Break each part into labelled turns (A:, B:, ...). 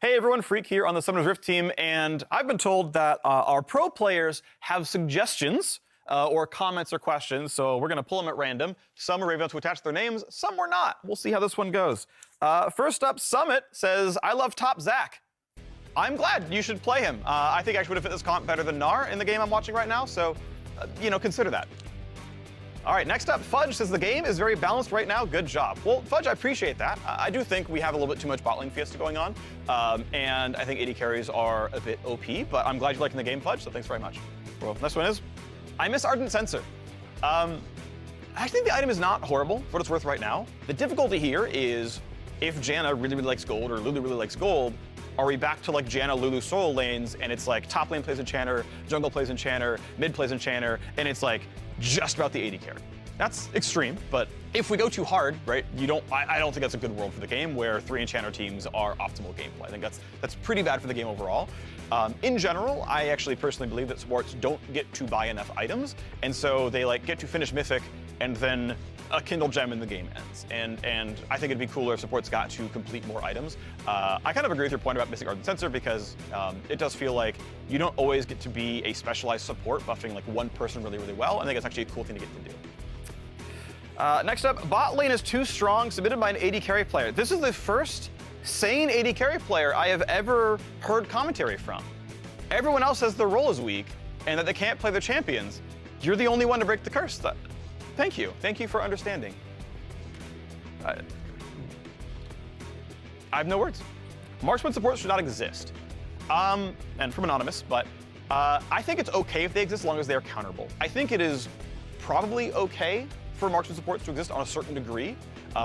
A: Hey everyone, Freak here on the Summoners Rift team, and I've been told that our pro players have suggestions or comments or questions, so we're going to pull them at random. Some were able to attach their names, some were not. We'll see how this one goes. First up, Summit says, I love top Zach. I'm glad you should play him. I think I actually would have fit this comp better than Gnar in the game I'm watching right now, so, consider that. All right, next up, Fudge says the game is very balanced right now. Good job. Well, Fudge, I appreciate that. I do think we have a little bit too much bot lane fiesta going on, and I think AD carries are a bit OP, but I'm glad you're liking the game, Fudge, so thanks very much. Well, next one is, I miss Ardent Sensor. I think the item is not horrible for what it's worth right now. The difficulty here is if Janna really, really likes gold or Lulu really likes gold, are we back to like Janna, Lulu solo lanes, and it's like top lane plays Enchanter, jungle plays Enchanter, mid plays Enchanter, and it's like just about the AD carry. That's extreme, but if we go too hard, right, I don't think that's a good world for the game where 3 Enchanter teams are optimal gameplay. I think that's pretty bad for the game overall. In general, I actually personally believe that supports don't get to buy enough items, and so they like get to finish Mythic, and then a Kindle Gem in the game ends. And I think it'd be cooler if supports got to complete more items. I kind of agree with your point about missing Ardent Sensor because it does feel like you don't always get to be a specialized support buffing like one person really, really well. I think it's actually a cool thing to get to do. Next up, bot lane is too strong, submitted by an AD carry player. This is the first sane AD carry player I have ever heard commentary from. Everyone else says their role is weak and that they can't play their champions. You're the only one to break the curse. Thank you. Thank you for understanding. I have no words. Marksman support should not exist. And from Anonymous, but I think it's okay if they exist as long as they are counterable. I think it is probably okay for marksman supports to exist on a certain degree.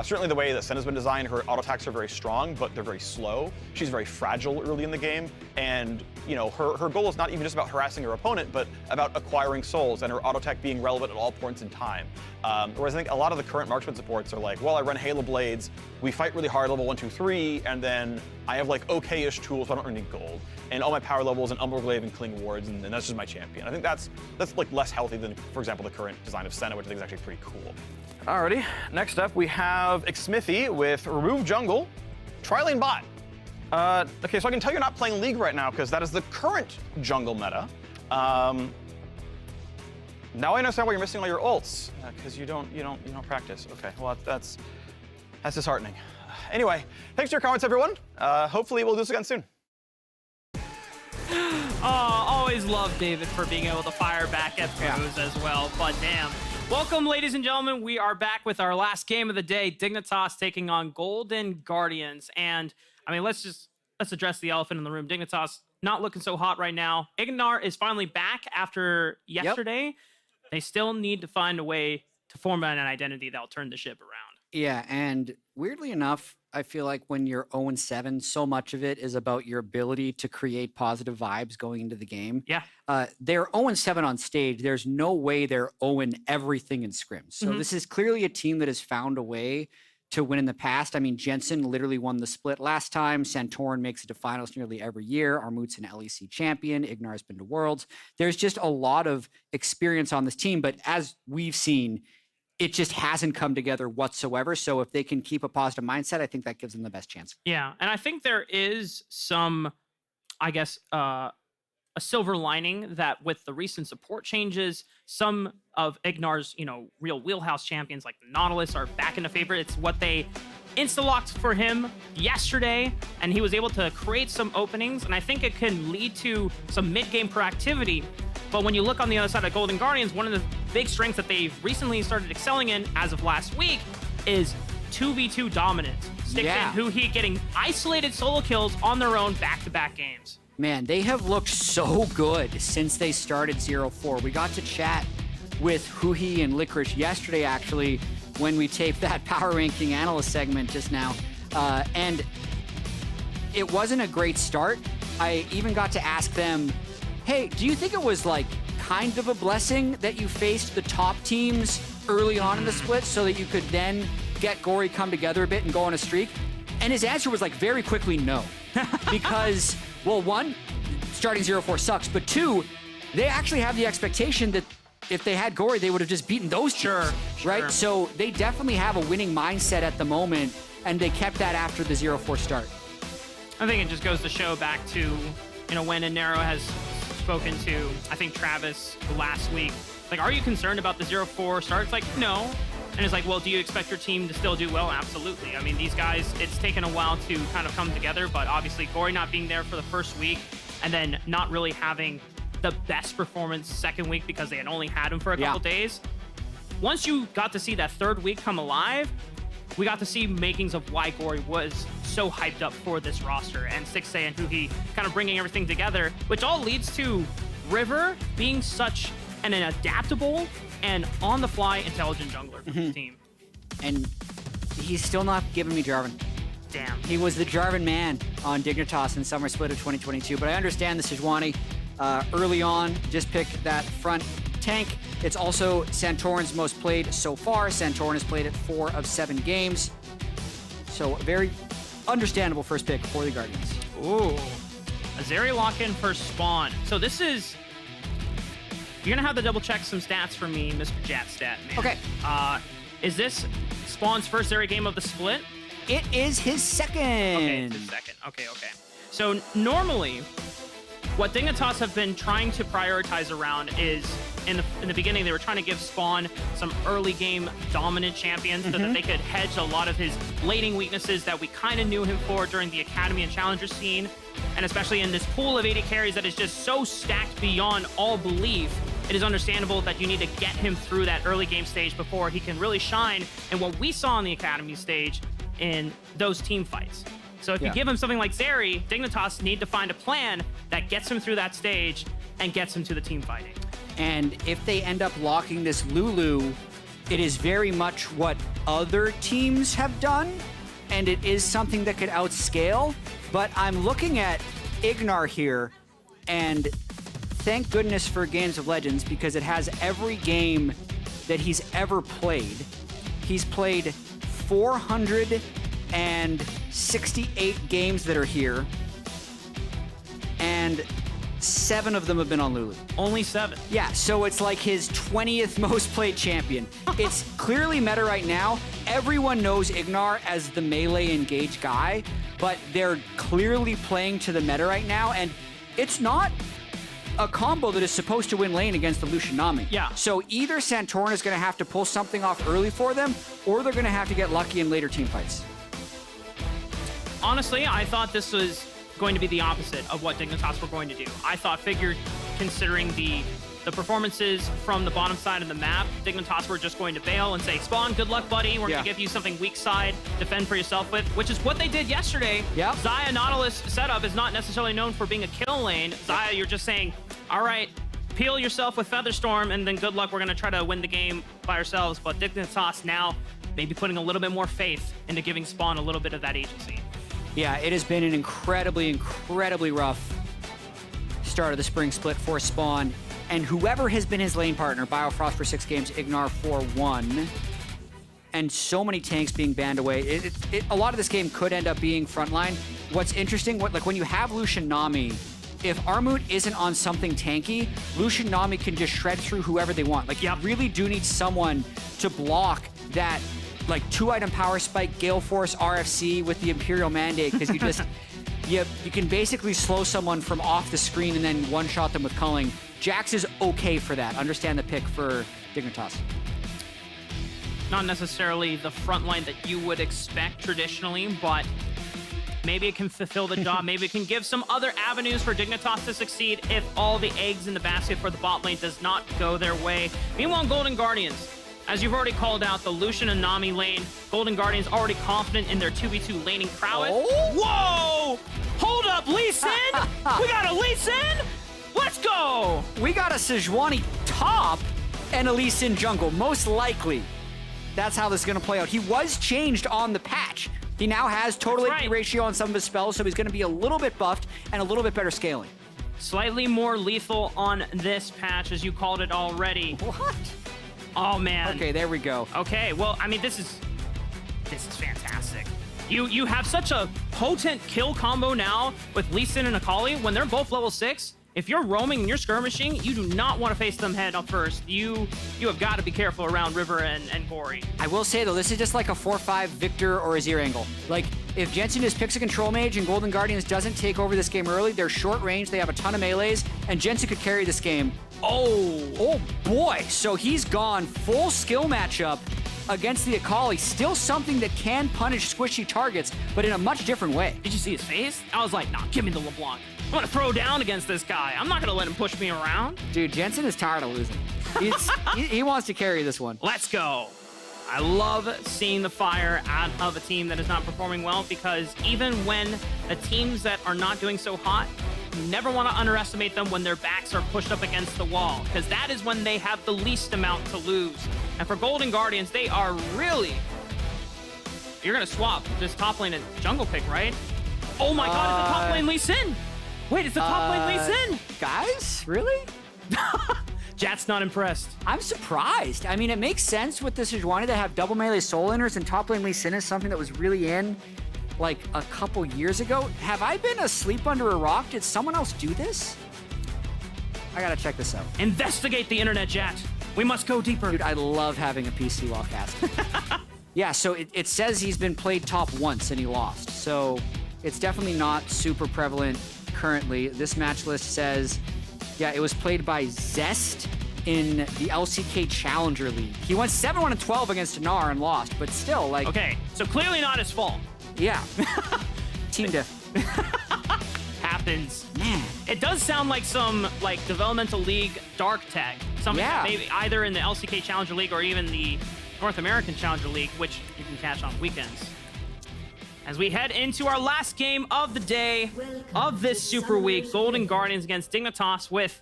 A: Certainly the way that Senna's been designed, her auto attacks are very strong, but they're very slow. She's very fragile early in the game, and her goal is not even just about harassing her opponent, but about acquiring souls and her auto attack being relevant at all points in time. Whereas I think a lot of the current marksman supports are like, well, I run Halo Blades, we fight really hard level 1, 2, 3, and then I have like okay-ish tools, so I don't really need gold. And all my power levels and Umbral and Cling Wards, and that's just my champion. I think that's like less healthy than, for example, the current design of Senna, which I think is actually pretty cool. Alrighty, next up we have Xmithy with Remove Jungle, Tri-Lane Bot. Okay, so I can tell you're not playing League right now because that is the current jungle meta. Now I understand why you're missing all your ults, because you don't practice. Okay, well that's disheartening. Anyway, thanks for your comments, everyone. Hopefully we'll do this again soon.
B: Oh, always love David for being able to fire back at throws as well, but damn. Welcome, ladies and gentlemen. We are back with our last game of the day, Dignitas taking on Golden Guardians. And, I mean, let's address the elephant in the room. Dignitas not looking so hot right now. IgNar is finally back after yesterday. Yep. They still need to find a way to form an identity that'll turn the ship around. Yeah, and weirdly enough, I feel like when you're 0-7, so much of it is about your ability to create positive vibes going into the game. Yeah. They're 0-7 on stage. There's no way they're 0 everything in scrims. So this is clearly a team that has found a way to win in the past. I mean, Jensen literally won the split last time. Santorin makes it to finals nearly every year. Armut's an LEC champion. IgNar has been to Worlds. There's just a lot of experience on this team, but as we've seen, it just hasn't come together whatsoever. So if they can keep a positive mindset, I think that gives them the best chance. Yeah, and I think there is some, I guess, a silver lining that with the recent support changes, some of IgNar's, real wheelhouse champions like the Nautilus are back into favor. It's what they insta-locked for him yesterday, and he was able to create some openings, and I think it can lead to some mid-game proactivity. But when you look on the other side of Golden Guardians, one of the big strengths that they've recently started excelling in as of last week is 2v2 dominance. Stixxay and huhi getting isolated solo kills on their own back-to-back games. Man, they have looked so good since they started 0-4. We got to chat with huhi and Licorice yesterday, actually, when we taped that power ranking analyst segment just now. And it wasn't a great start. I even got to ask them, hey, do you think it was like kind of a blessing that you faced the top teams early on in the split so that you could then get Gori come together a bit and go on a streak? And his answer was like very quickly no. Because, well, one, starting 0-4 sucks, but two, they actually have the expectation that if they had Gori, they would have just beaten those teams, right? So they definitely have a winning mindset at the moment, and they kept that after the 0-4 start. I think it just goes to show back to, you know, when Inero has spoken to, I think, Travis last week. Like, are you concerned about the 0-4 start? It's like, no. And it's like, well, do you expect your team to still do well? Absolutely. I mean, these guys, it's taken a while to kind of come together, but obviously Gori not being there for the first week and then not really having the best performance second week because they had only had him for a couple days. Once you got to see that third week come alive, we got to see makings of why Gori was so hyped up for this roster, and Stixxay and huhi kind of bringing everything together, which all leads to River being such an adaptable and on-the-fly intelligent jungler for this team.
C: And he's still not giving me Jarvan.
B: Damn.
C: He was the Jarvan man on Dignitas in Summer Split of 2022, but I understand the Sejuani early on just picked that front tank. It's also Santorin's most played so far. Santorin has played it 4 of 7 games. So very understandable first pick for the Guardians.
B: Ooh. A Zeri lock-in for spawn. So this is... You're going to have to double-check some stats for me, Mr. Jatt stat, man.
C: Okay.
B: Is this Spawn's first Zeri game of the split?
C: It is his second.
B: Okay, it's his second. Okay. So normally, what Dignitas have been trying to prioritize around is, in the beginning, they were trying to give Spawn some early game dominant champions so that they could hedge a lot of his laning weaknesses that we kind of knew him for during the Academy and Challenger scene. And especially in this pool of AD carries that is just so stacked beyond all belief, it is understandable that you need to get him through that early game stage before he can really shine in what we saw on the Academy stage in those team fights. So if you give him something like Zeri, Dignitas need to find a plan that gets him through that stage and gets him to the team fighting.
C: And if they end up locking this Lulu, it is very much what other teams have done, and it is something that could outscale. But I'm looking at IgNar here, and thank goodness for Games of Legends, because it has every game that he's ever played. He's played 468 games that are here, and 7 of them have been on Lulu.
B: Only 7.
C: Yeah, so it's like his 20th most played champion. It's clearly meta right now. Everyone knows IgNar as the melee engage guy, but they're clearly playing to the meta right now, and it's not a combo that is supposed to win lane against the Lucian Nami.
B: Yeah.
C: So either Santorin is going to have to pull something off early for them, or they're going to have to get lucky in later team fights.
B: Honestly, I thought this was going to be the opposite of what Dignitas were going to do. I figured, considering the performances from the bottom side of the map, Dignitas were just going to bail and say, Spawn, good luck, buddy. We're going to give you something weak side, defend for yourself with, which is what they did yesterday.
C: Yep.
B: Xayah Nautilus setup is not necessarily known for being a kill lane. Xayah, you're just saying, all right, peel yourself with Featherstorm, and then good luck, we're going to try to win the game by ourselves. But Dignitas now maybe putting a little bit more faith into giving Spawn a little bit of that agency.
C: Yeah, it has been an incredibly rough start of the Spring Split for Spawn. And whoever has been his lane partner, Biofrost for 6 games, IgNar for 1, and so many tanks being banned away. A lot of this game could end up being frontline. What's interesting, like when you have Lucian Nami, if Armut isn't on something tanky, Lucian Nami can just shred through whoever they want. Like, you really do need someone to block that, like, 2-item power spike, Gale Force, RFC with the Imperial Mandate, because you just, you can basically slow someone from off the screen and then one-shot them with culling. Jax is okay for that. Understand the pick for Dignitas.
B: Not necessarily the front line that you would expect traditionally, but maybe it can fulfill the job. Maybe it can give some other avenues for Dignitas to succeed if all the eggs in the basket for the bot lane does not go their way. Meanwhile, Golden Guardians, as you've already called out, the Lucian and Nami lane, Golden Guardians already confident in their 2v2 laning prowess.
C: Oh.
B: Whoa! Hold up, Lee Sin! We got a Lee Sin! Let's go!
C: We got a Sejuani top and a Lee Sin jungle, most likely. That's how this is going to play out. He was changed on the patch. He now has total AP ratio on some of his spells, so he's going to be a little bit buffed and a little bit better scaling.
B: Slightly more lethal on this patch, as you called it already.
C: What?
B: Oh, man.
C: Okay, there we go.
B: Okay, well, I mean, this is fantastic. You have such a potent kill combo now with Lee Sin and Akali. When they're both level 6, if you're roaming and you're skirmishing, you do not want to face them head up first. You have got to be careful around River and Gori.
C: I will say, though, this is just like a 4-5 Victor or a Zeri angle. Like, if Jensen just picks a control mage and Golden Guardians doesn't take over this game early, they're short range, they have a ton of melees, and Jensen could carry this game. Oh boy. So he's gone full skill matchup against the Akali. Still something that can punish squishy targets, but in a much different way.
B: Did you see his face? I was like, nah, give me the LeBlanc. I'm gonna throw down against this guy. I'm not gonna let him push me around.
C: Dude, Jensen is tired of losing. He wants to carry this one.
B: Let's go. I love seeing the fire out of a team that is not performing well, because even when the teams that are not doing so hot, you never want to underestimate them when their backs are pushed up against the wall, because that is when they have the least amount to lose. And for Golden Guardians, they are really... You're going to swap this top lane and jungle pick, right? Oh my god, it's the top lane Lee Sin! Wait, it's the top lane Lee Sin!
C: Guys, really?
B: Jatt's not impressed.
C: I'm surprised. I mean, it makes sense with the Sejuani to have double melee soul inners, and top lane Lee Sin is something that was really in like a couple years ago. Have I been asleep under a rock? Did someone else do this? I gotta check this out.
B: Investigate the internet, Jatt. We must go deeper.
C: Dude, I love having a PC while casting. Yeah, so it says he's been played top once and he lost. So it's definitely not super prevalent currently. This match list says, yeah, it was played by Zest in the LCK Challenger League. He went 7-1-12 against IgNar and lost, but still, like...
B: Okay, so clearly not his fault.
C: Yeah. Team diff.
B: Happens.
C: Man.
B: It does sound like some like developmental league dark tag. Something that maybe either in the LCK Challenger League or even the North American Challenger League, which you can catch on weekends. As we head into our last game of the day of this Super Week, Golden Guardians against Dignitas with,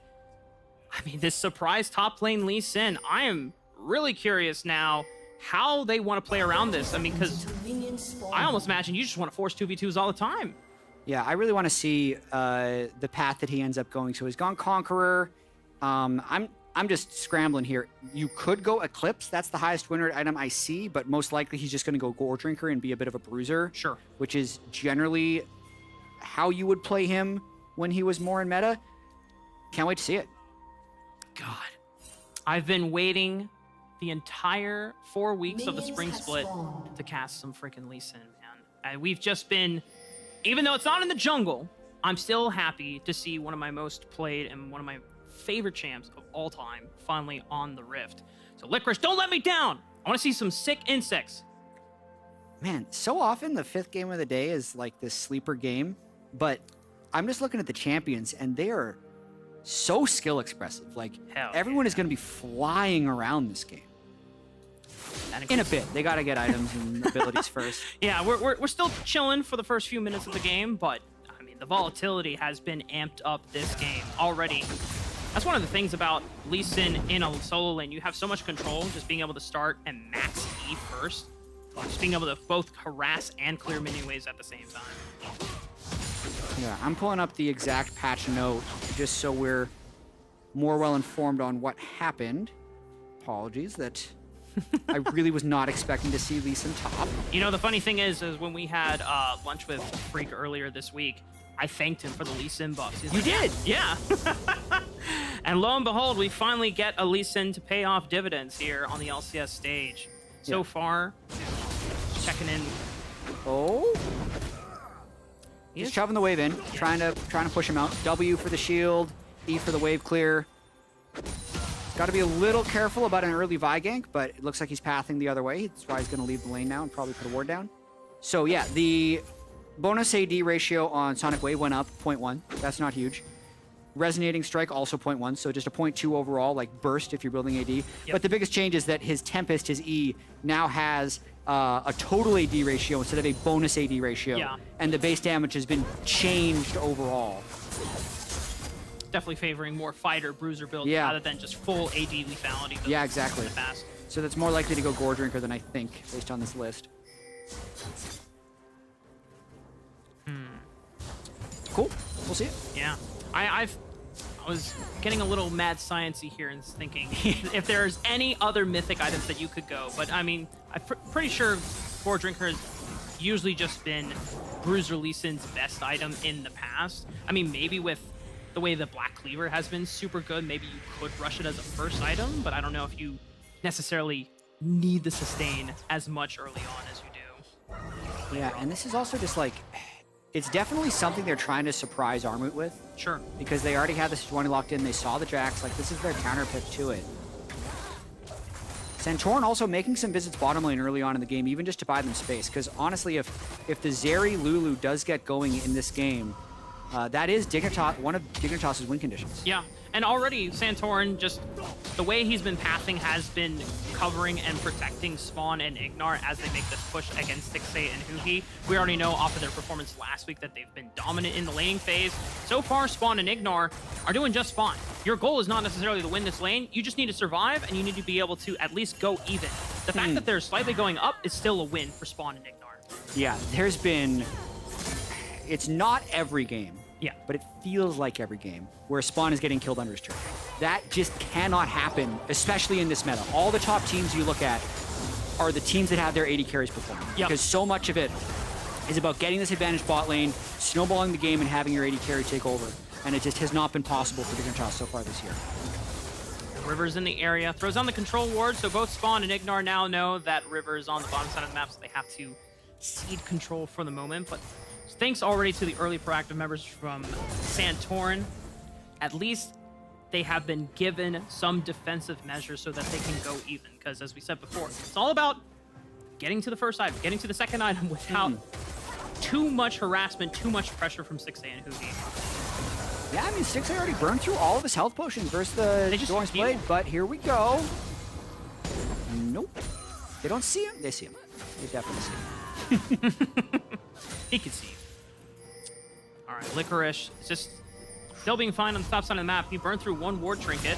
B: I mean, this surprise top lane Lee Sin. I am really curious now how they want to play around this. I mean, because I almost imagine you just want to force 2v2s all the time.
C: Yeah, I really want to see the path that he ends up going. So he's gone Conqueror. I'm just scrambling here. You could go Eclipse. That's the highest win rate item I see, but most likely he's just going to go Gore Drinker and be a bit of a bruiser.
B: Sure.
C: Which is generally how you would play him when he was more in meta. Can't wait to see it.
B: God. I've been waiting the entire 4 weeks of the Spring Split to cast some freaking Lee Sin, man. We've just been, even though it's not in the jungle, I'm still happy to see one of my most played and one of my favorite champs of all time finally on the Rift. So Licorice, don't let me down. I want to see some sick insects.
C: Man, so often the 5th game of the day is like this sleeper game, but I'm just looking at the champions and they are so skill expressive. Like everyone is going to be flying around this game. In a bit. They got to get items and abilities first.
B: Yeah, we're still chilling for the first few minutes of the game, but I mean, the volatility has been amped up this game already. That's one of the things about Lee Sin in a solo lane. You have so much control, just being able to start and max E first. Just being able to both harass and clear minion waves at the same time.
C: Yeah, I'm pulling up the exact patch note just so we're more well informed on what happened. Apologies that I really was not expecting to see Lee Sin top.
B: You know, the funny thing is when we had lunch with Freak earlier this week, I thanked him for the Lee Sin buffs.
C: You did?
B: Yeah. And lo and behold, we finally get a Lee Sin to pay off dividends here on the LCS stage. So far, checking in.
C: Oh. He's shoving the wave in, trying to push him out. W for the shield, E for the wave clear. Got to be a little careful about an early Vi gank, but it looks like he's pathing the other way. That's why he's going to leave the lane now and probably put a ward down. So yeah, the bonus AD ratio on Sonic Wave went up 0.1. That's not huge. Resonating Strike also 0.1, so just a 0.2 overall, like burst if you're building AD. Yep. But the biggest change is that his Tempest, his E, now has a total AD ratio instead of a bonus AD ratio.
B: Yeah.
C: And the base damage has been changed overall.
B: Definitely favoring more fighter bruiser builds rather than just full AD lethality.
C: Yeah, exactly. So that's more likely to go Gore Drinker than I think, based on this list. Cool. We'll see it.
B: Yeah. I was getting a little mad sciencey here and thinking if there's any other mythic items that you could go. But I mean, I'm pretty sure Gore Drinker has usually just been Bruiser Lee Sin's best item in the past. I mean, maybe with the way the Black Cleaver has been super good, maybe you could rush it as a first item, but I don't know if you necessarily need the sustain as much early on as you do.
C: Yeah, and this is also just like, it's definitely something they're trying to surprise Armut with.
B: Sure.
C: Because they already had the Sejuani locked in, they saw the Jax, like this is their counter pick to it. Santorin also making some visits bottom lane early on in the game, even just to buy them space. Because honestly, if the Zeri Lulu does get going in this game, that is one of Dignitas' win conditions.
B: Yeah, and already Santorin, just the way he's been pathing has been covering and protecting Spawn and IgNar as they make this push against Stixxay and huhi. We already know off of their performance last week that they've been dominant in the laning phase. So far, Spawn and IgNar are doing just fine. Your goal is not necessarily to win this lane, you just need to survive and you need to be able to at least go even. The fact that they're slightly going up is still a win for Spawn and IgNar.
C: Yeah, there's been, it's not every game.
B: Yeah.
C: But it feels like every game where Spawn is getting killed under his turret. That just cannot happen, especially in this meta. All the top teams you look at are the teams that have their AD carries performing.
B: Yep.
C: Because so much of it is about getting this advantage bot lane, snowballing the game, and having your AD carry take over. And it just has not been possible for Dignitas so far this year.
B: River's in the area, throws on the control ward, so both Spawn and IgNar now know that River is on the bottom side of the map, so they have to cede control for the moment. But thanks already to the early proactive members from Santorin, at least they have been given some defensive measures so that they can go even. Because as we said before, it's all about getting to the first item, getting to the second item without too much harassment, too much pressure from Stixxay and huhi.
C: Yeah, I mean, Stixxay already burned through all of his health potions versus the Doran's Blade, but here we go. Nope. They don't see him? They see him. They definitely see him.
B: He can see. All right, Licorice is just still being fine on the top side of the map. He burned through one ward trinket.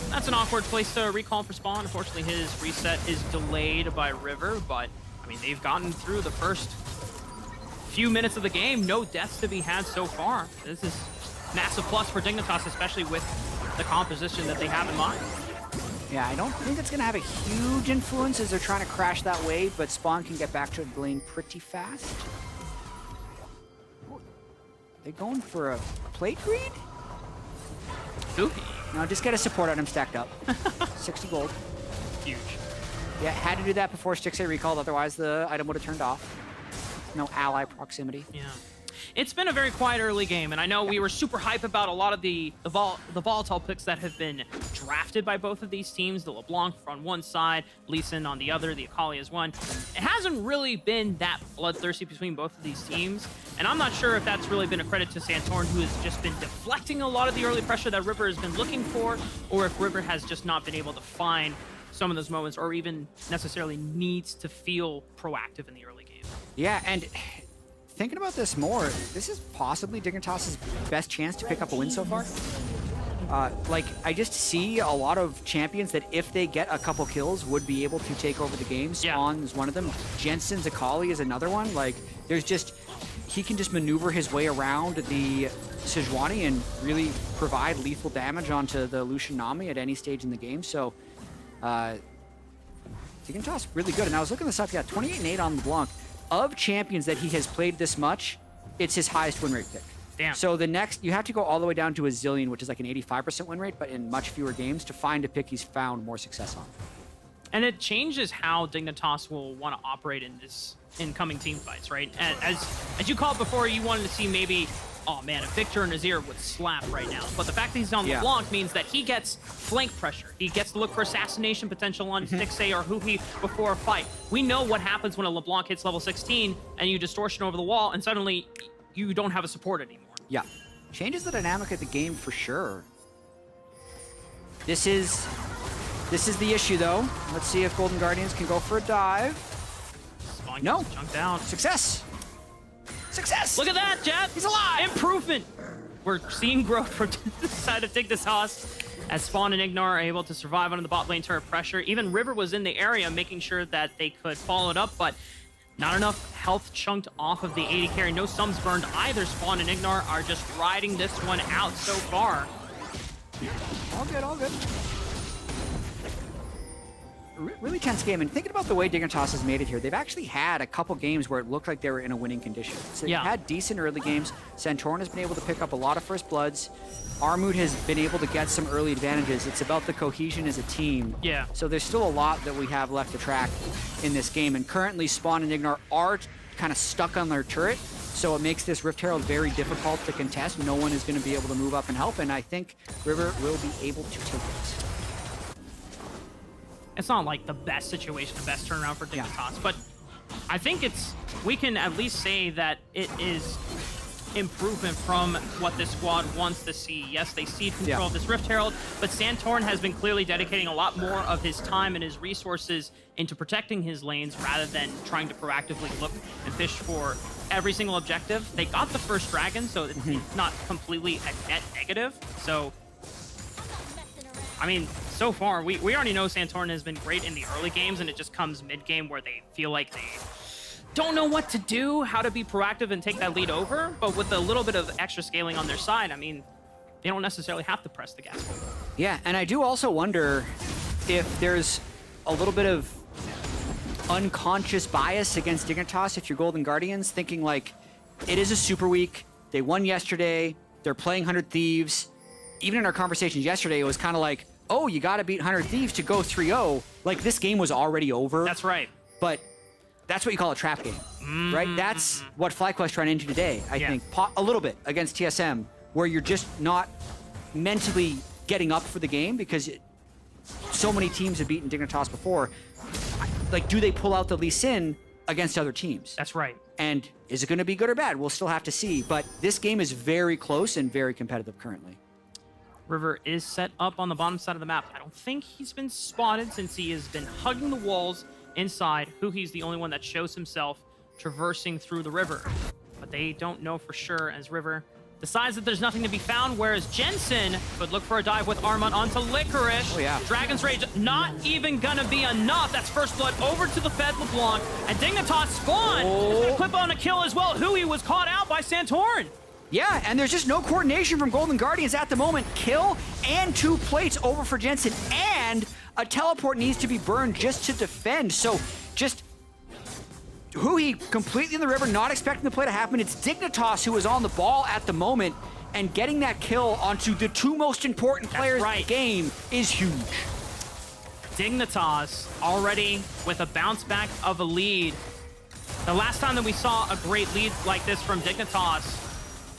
B: That's an awkward place to recall for Spawn. Unfortunately, his reset is delayed by River, but I mean, they've gotten through the first few minutes of the game. No deaths to be had so far. This is massive plus for Dignitas, especially with the composition that they have in mind.
C: Yeah, I don't think it's going to have a huge influence as they're trying to crash that wave, but Spawn can get back to the lane pretty fast. They going for a plate greed?
B: huhi.
C: No, just get a support item stacked up. 60 gold.
B: Huge.
C: Yeah, had to do that before Stixxay recalled, otherwise the item would have turned off. No ally proximity.
B: Yeah. It's been a very quiet early game, and I know we were super hype about a lot of the volatile picks that have been drafted by both of these teams. The LeBlanc on one side, Lucian on the other, the Akali is one. It hasn't really been that bloodthirsty between both of these teams, and I'm not sure if that's really been a credit to Santorin, who has just been deflecting a lot of the early pressure that River has been looking for, or if River has just not been able to find some of those moments, or even necessarily needs to feel proactive in the early game.
C: Yeah, and thinking about this more, this is possibly Dignitas' best chance to pick up a win so far. Like, I just see a lot of champions that if they get a couple kills would be able to take over the game. Spawn is one of them. Jensen's Akali is another one. Like, there's just, he can just maneuver his way around the Sejuani and really provide lethal damage onto the Lucian Nami at any stage in the game. So, Dignitas really good. And I was looking this up, yeah, 28-8 on LeBlanc. Of champions that he has played this much, it's his highest win rate pick.
B: Damn.
C: So the next, you have to go all the way down to a zillion, which is like an 85% win rate, but in much fewer games to find a pick he's found more success on.
B: And it changes how Dignitas will want to operate in this incoming team fights, right? And as you called before, you wanted to see maybe, oh man, a Victor and Azir would slap right now. But the fact that he's on LeBlanc means that he gets flank pressure. He gets to look for assassination potential on Stixxay or huhi before a fight. We know what happens when a LeBlanc hits level 16 and you distortion over the wall and suddenly you don't have a support anymore.
C: Yeah. Changes the dynamic of the game for sure. This is the issue though. Let's see if Golden Guardians can go for a dive.
B: Spawn
C: No.
B: Jumped down.
C: Success. Success!
B: Look at that, Jatt!
C: He's alive!
B: Improvement! We're seeing growth from the side of Dignitas as Spawn and IgNar are able to survive under the bot lane turret pressure. Even River was in the area making sure that they could follow it up, but not enough health chunked off of the AD carry. No sums burned either. Spawn and IgNar are just riding this one out so far.
C: All good, all good. really tense game. And thinking about the way Dignitas has made it here, they've actually had a couple games where it looked like they were in a winning condition. So they've had decent early games. Santorin has been able to pick up a lot of first bloods. Armut has been able to get some early advantages. It's about the cohesion as a team.
B: Yeah.
C: So there's still a lot that we have left to track in this game. And currently, Spawn and IgNar are kind of stuck on their turret. So it makes this Rift Herald very difficult to contest. No one is going to be able to move up and help. And I think River will be able to take it.
B: It's not like the best situation, the best turnaround for Dignitas, but I think we can at least say that it is improvement from what this squad wants to see. Yes, they cede control of this Rift Herald, but Santorin has been clearly dedicating a lot more of his time and his resources into protecting his lanes rather than trying to proactively look and fish for every single objective. They got the first dragon, so it's not completely a net negative. So, I mean, so far, we already know Santorin has been great in the early games, and it just comes mid-game where they feel like they don't know what to do, how to be proactive and take that lead over. But with a little bit of extra scaling on their side, I mean, they don't necessarily have to press the gas pedal.
C: Yeah, and I do also wonder if there's a little bit of unconscious bias against Dignitas if you're Golden Guardians, thinking like, it is a super week, they won yesterday, they're playing 100 Thieves. Even in our conversations yesterday, it was kind of like, oh, you got to beat 100 Thieves to go 3-0. Like, this game was already over.
B: That's right.
C: But that's what you call a trap game, right? That's what FlyQuest ran into today, I think. A little bit against TSM, where you're just not mentally getting up for the game because so many teams have beaten Dignitas before. Like, do they pull out the Lee Sin against other teams?
B: That's right.
C: And is it going to be good or bad? We'll still have to see. But this game is very close and very competitive currently.
B: River is set up on the bottom side of the map. I don't think he's been spotted since he has been hugging the walls inside. Huhi's the only one that shows himself traversing through the river. But they don't know for sure as River decides that there's nothing to be found, whereas Jensen would look for a dive with Armut onto Licorice.
C: Oh, yeah.
B: Dragon's Rage not even gonna be enough. That's first blood over to the Fed LeBlanc. And Dignitas Spawn is gonna clip on a kill as well. Huhi was caught out by Santorin.
C: Yeah, and there's just no coordination from Golden Guardians at the moment. Kill and 2 plates over for Jensen, and a teleport needs to be burned just to defend. So just Huhi completely in the river, not expecting the play to happen. It's Dignitas who is on the ball at the moment, and getting that kill onto the 2 most important players in the game is huge.
B: Dignitas already with a bounce back of a lead. The last time that we saw a great lead like this from Dignitas,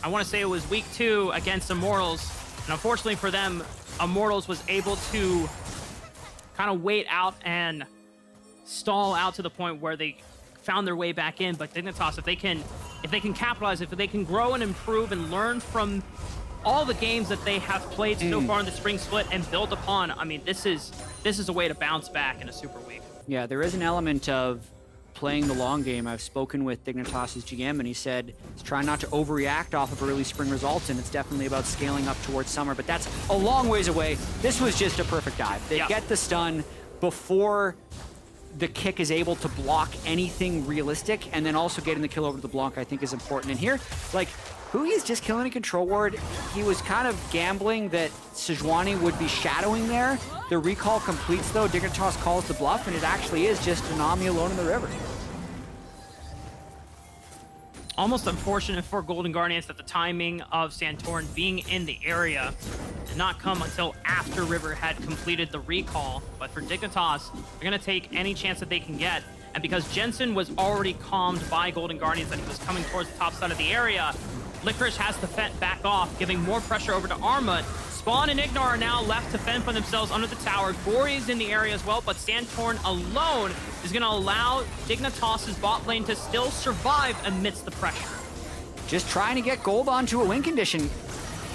B: I want to say it was week 2 against Immortals. And unfortunately for them, Immortals was able to kind of wait out and stall out to the point where they found their way back in. But Dignitas, if they can capitalize, if they can grow and improve and learn from all the games that they have played so far in the Spring Split and build upon, I mean, this is a way to bounce back in a super week.
C: Yeah, there is an element of playing the long game. I've spoken with Dignitas' GM, and he said he's trying not to overreact off of early spring results, and it's definitely about scaling up towards summer, but that's a long ways away. This was just a perfect dive. They get the stun before the kick is able to block anything realistic, and then also getting the kill over the LeBlanc, I think, is important. And here, like, Huhi's just killing a control ward. He was kind of gambling that Sejuani would be shadowing there. The recall completes, though. Dignitas calls the bluff, and it actually is just Nami alone in the river.
B: Almost unfortunate for Golden Guardians that the timing of Santorin being in the area did not come until after River had completed the recall. But for Dignitas, they're going to take any chance that they can get. And because Jensen was already calmed by Golden Guardians that he was coming towards the top side of the area, Licorice has to back off, giving more pressure over to Armut. Spawn and IgNar are now left to fend for themselves under the tower. Gori is in the area as well, but Santorin alone is going to allow Dignitas' bot lane to still survive amidst the pressure.
C: Just trying to get gold onto a win condition.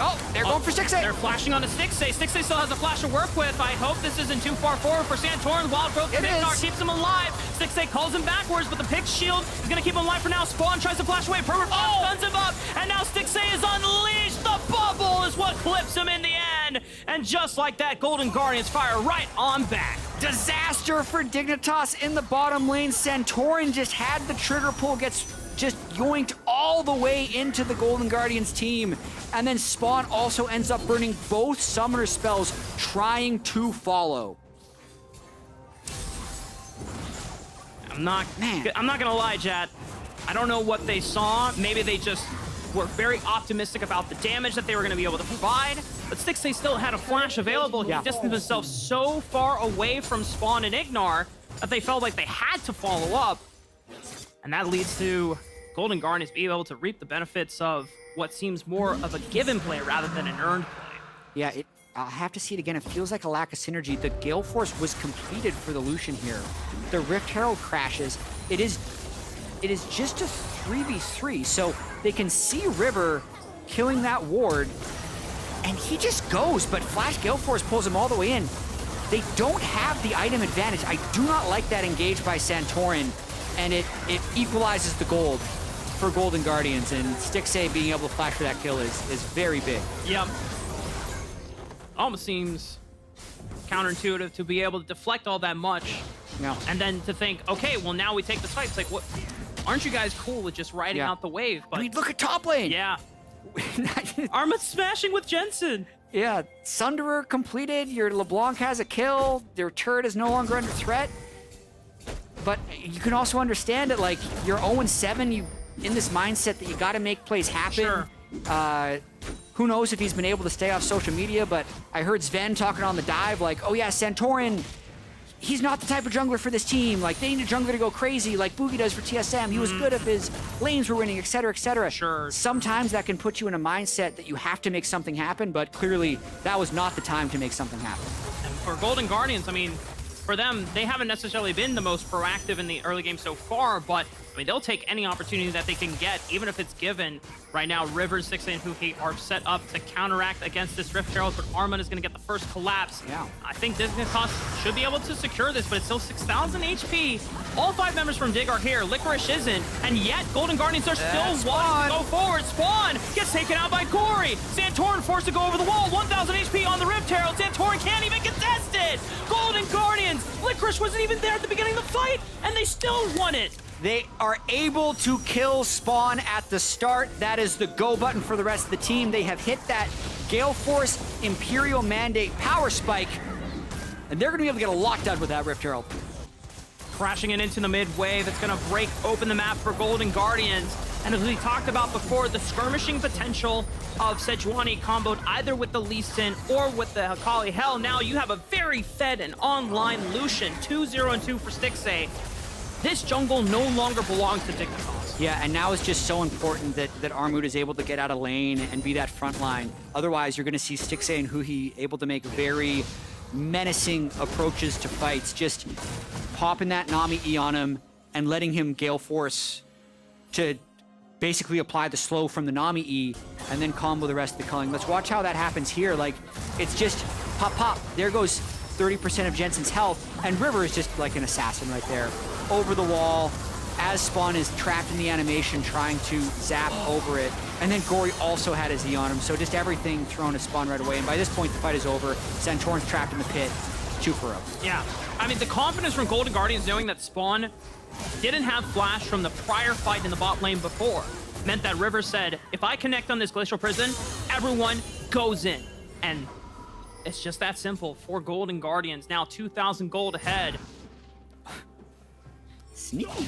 C: Oh, they're going for Stixxay.
B: They're flashing on to Stixxay. Stixxay still has a flash to work with. I hope this isn't too far forward for Santorin. Wild growth from IgNar keeps him alive. Stixxay calls him backwards, but the pick shield is going to keep him alive for now. Spawn tries to flash away. Pervert stuns him up, and now Stixxay is unleashed. The bubble is what clips him in the end. And just like that, Golden Guardians fire right on back.
C: Disaster for Dignitas in the bottom lane. Santorin just had the trigger pull, gets just yoinked all the way into the Golden Guardians team. And then Spawn also ends up burning both summoner spells trying to follow.
B: I'm not gonna lie, Jatt. I don't know what they saw. Maybe they just were very optimistic about the damage that they were going to be able to provide. But Stixxay still had a flash available. He distanced himself so far away from Spawn and IgNar that they felt like they had to follow up. And that leads to Golden Guardians being able to reap the benefits of what seems more of a given play rather than an earned play.
C: Yeah, I'll have to see it again. It feels like a lack of synergy. The Gale Force was completed for the Lucian here. The Rift Herald crashes. It is just a 3v3, so they can see River killing that ward, and he just goes, but Flash Gale Force pulls him all the way in. They don't have the item advantage. I do not like that engage by Santorin, and it equalizes the gold for Golden Guardians, and Stixxay being able to flash for that kill is very big.
B: Yep. Almost seems counterintuitive to be able to deflect all that much, and then to think, okay, well now we take the fight. It's like, what? Aren't you guys cool with just riding out the wave? But
C: I mean, look at top lane.
B: Yeah. Armut smashing with Jensen.
C: Yeah, Sunderer completed. Your LeBlanc has a kill. Their turret is no longer under threat. But you can also understand it, like, you're 0-7, you in this mindset that you got to make plays happen.
B: Sure.
C: Who knows if he's been able to stay off social media, but I heard Sven talking on the dive like, oh yeah, Santorin, he's not the type of jungler for this team. Like, they need a jungler to go crazy like Boogie does for TSM. He was good if his lanes were winning, et cetera, et cetera.
B: Sure.
C: Sometimes that can put you in a mindset that you have to make something happen, but clearly that was not the time to make something happen.
B: And for Golden Guardians, I mean, for them, they haven't necessarily been the most proactive in the early game so far, but I mean, they'll take any opportunity that they can get, even if it's given. Right now, River, Stixxay, and huhi are set up to counteract against this Rift Herald, but Armut is going to get the first collapse.
C: Yeah.
B: I think Dignitas should be able to secure this, but it's still 6,000 HP. All 5 members from Dig are here. Licorice isn't, and yet Golden Guardians are still wanting to go forward. Spawn gets taken out by Gori. Santorin forced to go over the wall. 1,000 HP on the Rift Herald. Santorin can't even contest it. Golden Guardians. Licorice wasn't even there at the beginning of the fight, and they still won it.
C: They are able to kill Spawn at the start. That is the go button for the rest of the team. They have hit that Gale Force Imperial Mandate power spike, and they're going to be able to get a lot done with that Rift Herald.
B: Crashing it into the mid wave, it's going to break open the map for Golden Guardians. And as we talked about before, the skirmishing potential of Sejuani comboed either with the Lee Sin or with the Akali. Hell, now you have a very fed and online Lucian. 2-0-2 for Stixxay. This jungle no longer belongs to Dignitas.
C: Yeah, and now it's just so important that Armut is able to get out of lane and be that front line. Otherwise, you're going to see Stixxay and huhi able to make very menacing approaches to fights, just popping that Nami E on him and letting him Gale Force to basically apply the slow from the Nami E and then combo the rest of the culling. Let's watch how that happens here. Like, it's just pop, pop. There goes 30% of Jensen's health, and River is just like an assassin right there. Over the wall, as Spawn is trapped in the animation trying to zap over it. And then Gori also had his E on him, so just everything thrown at Spawn right away. And by this point, the fight is over. Santorin's trapped in the pit. 2-0.
B: Yeah, I mean, the confidence from Golden Guardians knowing that Spawn didn't have flash from the prior fight in the bot lane before meant that River said, if I connect on this Glacial Prison, everyone goes in. And it's just that simple for Golden Guardians. Now 2,000 gold ahead.
C: Sneaky.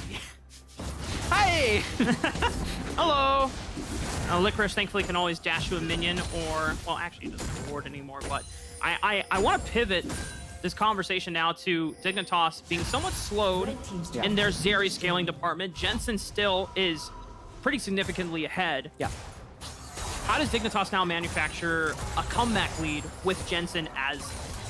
C: Hi!
B: Hello! Licorice thankfully can always dash to a minion or, well, actually it doesn't reward anymore, but I want to pivot this conversation now to Dignitas being somewhat slowed in their Zeri scaling department. Jensen still is pretty significantly ahead.
C: Yeah.
B: How does Dignitas now manufacture a comeback lead with Jensen as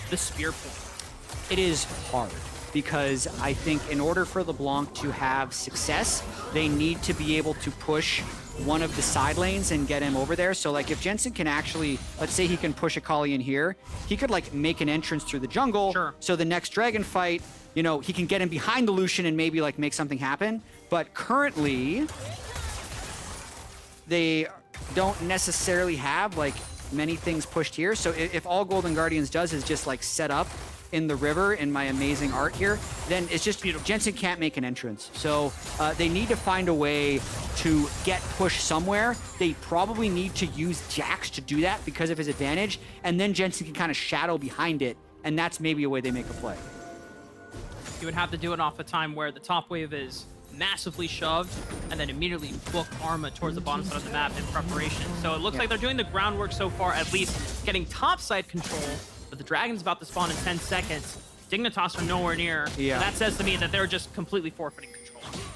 B: the spear point?
C: It is hard, because I think in order for LeBlanc to have success, they need to be able to push one of the side lanes and get him over there. So like if Jensen can actually, let's say he can push Akali in here, he could like make an entrance through the jungle.
B: Sure.
C: So the next dragon fight, you know, he can get him behind the Lucian and maybe like make something happen. But currently, they don't necessarily have like many things pushed here. So if all Golden Guardians does is just like set up in the river in my amazing art here, then it's just beautiful. Jensen can't make an entrance. So they need to find a way to get pushed somewhere. They probably need to use Jax to do that because of his advantage, and then Jensen can kind of shadow behind it, and that's maybe a way they make a play.
B: you would have to do it off a time where the top wave is massively shoved and then immediately book Armut towards the bottom side of the map in preparation. So it looks like they're doing the groundwork so far, at least getting topside control, but the Dragon's about to spawn in 10 seconds. Dignitas are nowhere near.
C: Yeah.
B: So that says to me that they're just completely forfeiting control.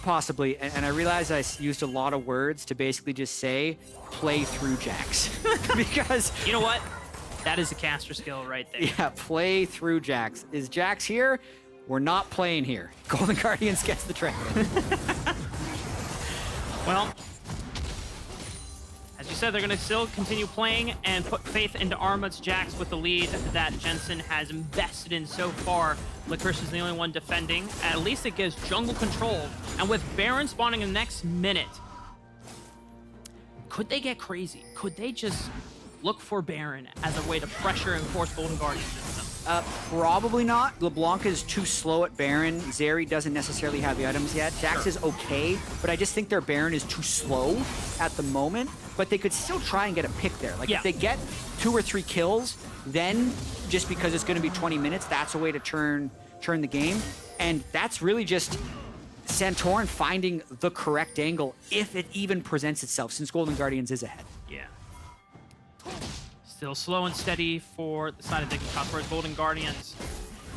C: Possibly, and I realize I used a lot of words to basically just say, play through Jax. Because...
B: You know what? That is a caster skill right there.
C: Yeah, play through Jax. Is Jax here? We're not playing here. Golden Guardians gets the trick.
B: Well, as you said, they're going to still continue playing and put faith into Armut's Jax with the lead that Jensen has invested in so far. Licorice is the only one defending. At least it gives jungle control. And with Baron spawning in the next minute, could they get crazy? Could they just look for Baron as a way to pressure and force Golden Guardians into them?
C: Probably not. LeBlanc is too slow at Baron. Zeri doesn't necessarily have the items yet. Jax is okay, but I just think their Baron is too slow at the moment. But they could still try and get a pick there. Like, if they get 2 or 3 kills, then just because it's going to be 20 minutes, that's a way to turn the game. And that's really just Santorin finding the correct angle, if it even presents itself, since Golden Guardians is ahead.
B: Yeah. Still slow and steady for the side of Dignitas, whereas Golden Guardians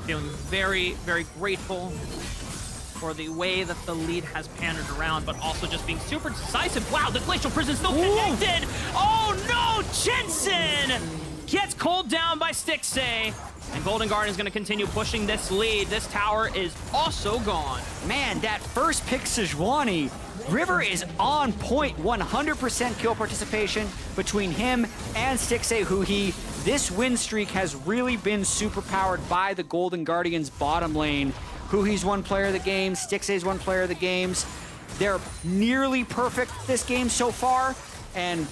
B: feeling very, very grateful for the way that the lead has pandered around, but also just being super decisive. Wow, the Glacial Prison still connected! Oh no, Jensen gets called down by Stixxay, and Golden Guardians gonna continue pushing this lead. This tower is also gone.
C: Man, that first pick, Sejuani, River is on point, 100% kill participation between him and Stixxay huhi. This win streak has really been super powered by the Golden Guardians bottom lane. huhi's one player of the game, Stixxay's one player of the games. They're nearly perfect this game so far, and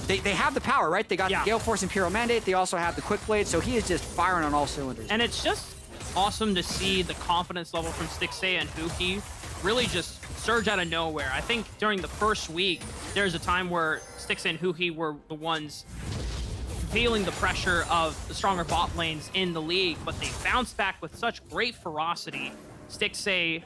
C: they have the power, right? They got the Gale Force Imperial Mandate, they also have the Quick Blade, so he is just firing on all cylinders.
B: And it's just awesome to see the confidence level from Stixxay and huhi really just surge out of nowhere. I think during the first week, there's a time where Stixxay and huhi were the ones feeling the pressure of the stronger bot lanes in the league, but they bounced back with such great ferocity. Stixxay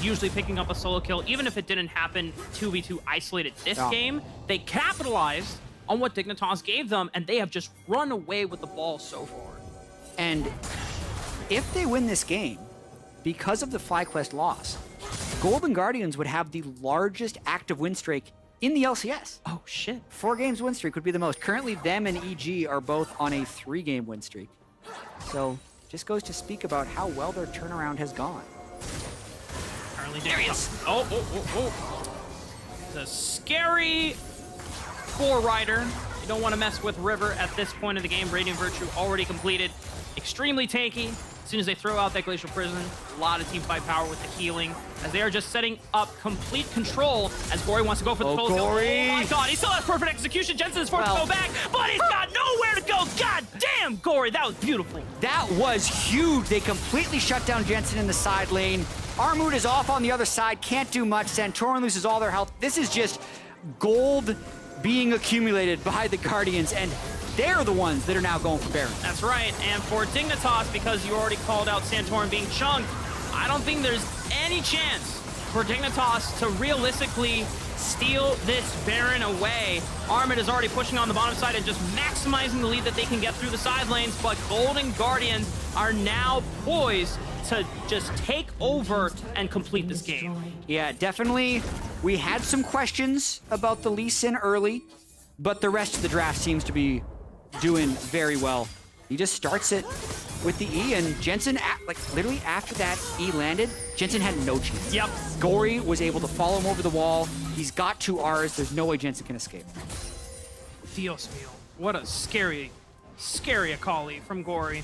B: usually picking up a solo kill, even if it didn't happen 2v2 isolated this game. They capitalized on what Dignitas gave them, and they have just run away with the ball so far.
C: And if they win this game, because of the FlyQuest loss, Golden Guardians would have the largest active win streak in the LCS.
B: Oh, shit.
C: 4 games win streak would be the most. Currently, them and EG are both on a 3-game win streak. So, just goes to speak about how well their turnaround has gone.
B: Currently, there he is. Oh. The scary 4-rider. You don't want to mess with River at this point in the game. Radiant Virtue already completed. Extremely tanky. As soon as they throw out that Glacial Prison, a lot of team fight power with the healing, as they are just setting up complete control as Gori wants to go for the solo kill.
C: Gori.
B: Oh my god, he still has perfect execution. Jensen is forced to go back, but he's got nowhere to go. God damn, Gori, that was beautiful.
C: That was huge. They completely shut down Jensen in the side lane. Armut is off on the other side, can't do much. Santorin loses all their health. This is just gold being accumulated by the Guardians, and they're the ones that are now going for Baron.
B: That's right, and for Dignitas, because you already called out Santorin being chunked, I don't think there's any chance for Dignitas to realistically steal this Baron away. Armut is already pushing on the bottom side and just maximizing the lead that they can get through the side lanes, but Golden Guardians are now poised to just take over and complete this game.
C: Yeah, definitely. We had some questions about the Lee Sin early, but the rest of the draft seems to be doing very well. He just starts it with the E, and Jensen, like literally after that E landed, Jensen had no chance.
B: Yep.
C: Gori was able to follow him over the wall. He's got 2 Rs. There's no way Jensen can escape.
B: Dios mío. What a scary, scary Akali from Gori.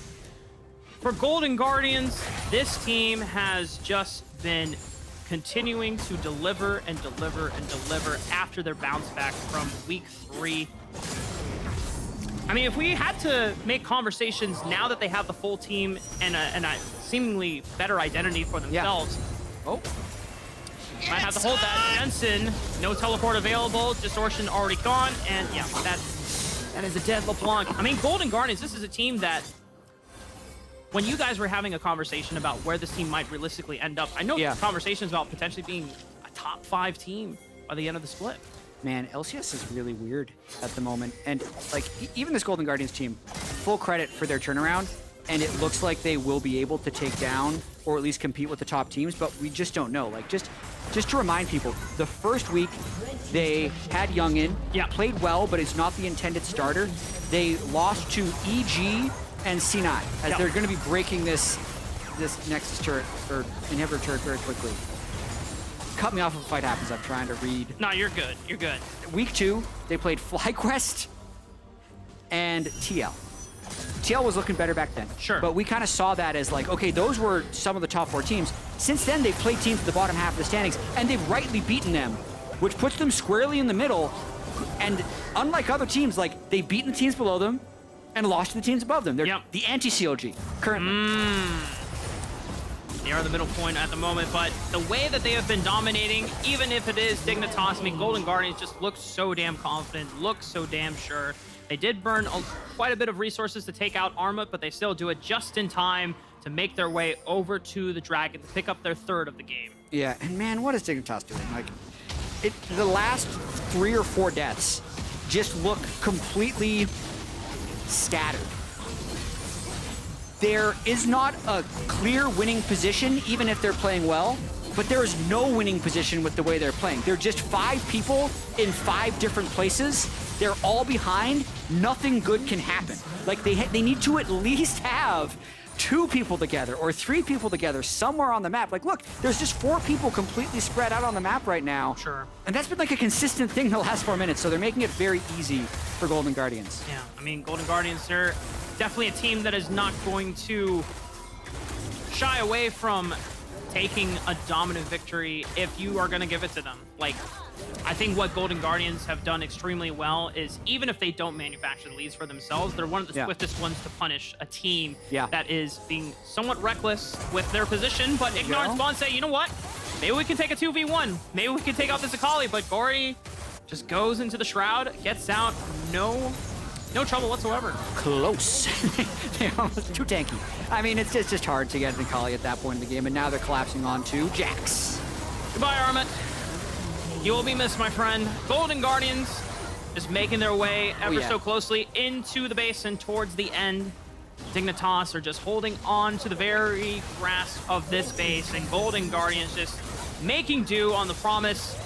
B: For Golden Guardians, this team has just been continuing to deliver and deliver and deliver after their bounce back from week 3. I mean, if we had to make conversations now that they have the full team and a seemingly better identity for themselves, might have to hold that. Jensen, no teleport available, Distortion already gone, and yeah, that is a dead LeBlanc. I mean, Golden Guardians, this is a team that when you guys were having a conversation about where this team might realistically end up, I know conversations about potentially being a top 5 team by the end of the split.
C: Man, LCS is really weird at the moment. And like, even this Golden Guardians team, full credit for their turnaround. And it looks like they will be able to take down or at least compete with the top teams, but we just don't know. Like, just to remind people, the first week they had Young in, played well, but is not the intended starter. They lost to EG and C9 as they're going to be breaking this Nexus turret or inhibitor turret very quickly. Cut me off if a fight happens. I'm trying to read.
B: No, you're good. You're good.
C: Week 2, they played FlyQuest and TL. TL was looking better back then.
B: Sure.
C: But we kind of saw that as like, okay, those were some of the top 4 teams. Since then, they've played teams at the bottom half of the standings, and they've rightly beaten them, which puts them squarely in the middle. And unlike other teams, like, they've beaten the teams below them and lost to the teams above them. They're the anti-COG currently.
B: They are the middle point at the moment, but the way that they have been dominating, even if it is Dignitas, I mean, Golden Guardians just look so damn confident, look so damn sure. They did burn quite a bit of resources to take out Armut, but they still do it just in time to make their way over to the Dragon to pick up their 3rd of the game.
C: Yeah, and man, what is Dignitas doing? Like, the last 3 or 4 deaths just look completely scattered. There is not a clear winning position, even if they're playing well, but there is no winning position with the way they're playing. They're just 5 people in 5 different places. They're all behind. Nothing good can happen. Like, they need to at least have 2 people together or 3 people together somewhere on the map. Like, look, there's just 4 people completely spread out on the map right now.
B: Sure.
C: And that's been like a consistent thing the last 4 minutes, so they're making it very easy for Golden Guardians.
B: Yeah, I mean, Golden Guardians, they're definitely a team that is not going to shy away from taking a dominant victory if you are going to give it to them. Like, I think what Golden Guardians have done extremely well is, even if they don't manufacture leads for themselves, they're one of the swiftest ones to punish a team that is being somewhat reckless with their position. But IgNar and Spawn say, you know what? Maybe we can take a 2v1. Maybe we can take out this Akali. But Gori just goes into the Shroud, gets out, no trouble whatsoever.
C: Close. They're almost too tanky. I mean, it's just hard to get an Akali at that point in the game, and now they're collapsing onto Jax.
B: Goodbye, Armut. You will be missed, my friend. Golden Guardians just making their way ever so closely into the base and towards the end. Dignitas are just holding on to the very grasp of this base, and Golden Guardians just making do on the promise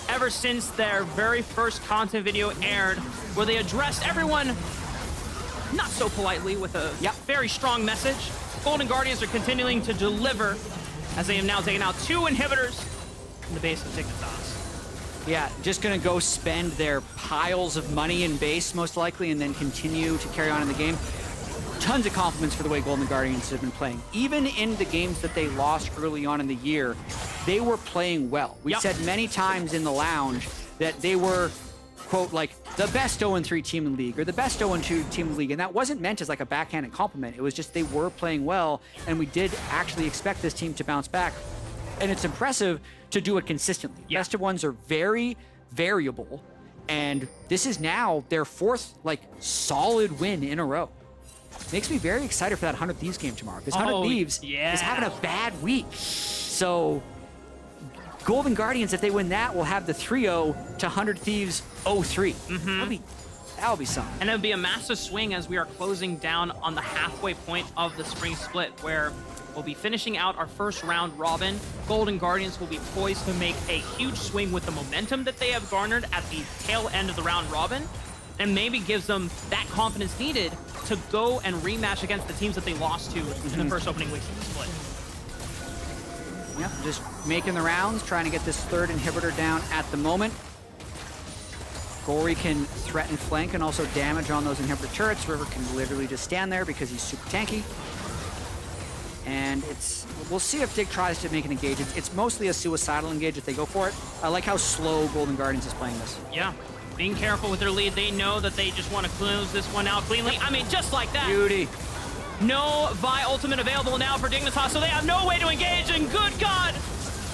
B: ever since their very first content video aired, where they addressed everyone not so politely with a very strong message. Golden Guardians are continuing to deliver as they have now taken out 2 inhibitors in the base of Dignitas.
C: Yeah, just gonna go spend their piles of money in base, most likely, and then continue to carry on in the game. Tons of compliments for the way Golden Guardians have been playing. Even in the games that they lost early on in the year, they were playing well. We said many times in the lounge that they were, quote, like, the best 0-3 team in the league, or the best 0-2 team in the league, and that wasn't meant as like a backhanded compliment. It was just they were playing well, and we did actually expect this team to bounce back. And it's impressive to do it consistently. Best of ones are very variable, and this is now their 4th, like, solid win in a row. Makes me very excited for that 100 Thieves game tomorrow, because 100 Thieves is having a bad week. So Golden Guardians, if they win that, will have the 3-0 to 100 Thieves 0-3. That'll be something.
B: And it would be a massive swing as we are closing down on the halfway point of the Spring Split, where we'll be finishing out our first round robin. Golden Guardians will be poised to make a huge swing with the momentum that they have garnered at the tail end of the round robin, and maybe gives them that confidence needed to go and rematch against the teams that they lost to in the first opening weeks of the split.
C: Yep, just making the rounds, trying to get this 3rd inhibitor down at the moment. Gori can threaten flank and also damage on those inhibitor turrets. River can literally just stand there because he's super tanky. And we'll see if Dig tries to make an engage. It's mostly a suicidal engage if they go for it. I like how slow Golden Guardians is playing this.
B: Yeah, being careful with their lead. They know that they just want to close this one out cleanly. I mean, just like that.
C: Beauty.
B: No Vi ultimate available now for Dignitas, so they have no way to engage, and good God!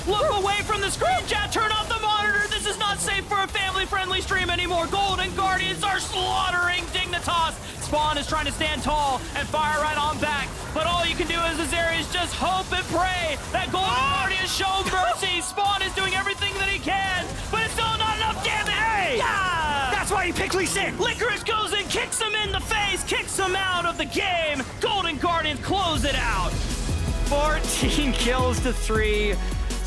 B: Look away from the screen, Jatt, turn off the monitor! This is not safe for a family-friendly stream anymore! Golden Guardians are slaughtering Dignitas! Spawn is trying to stand tall and fire right on back. But all you can do as a Zeri is just hope and pray that Golden Guardians show mercy. Spawn is doing everything that he can, but it's still not enough damage. Yeah!
C: That's why he picked Lee Sin.
B: Licorice goes and kicks him in the face, kicks him out of the game. Golden Guardians close it out.
C: 14 kills to 3.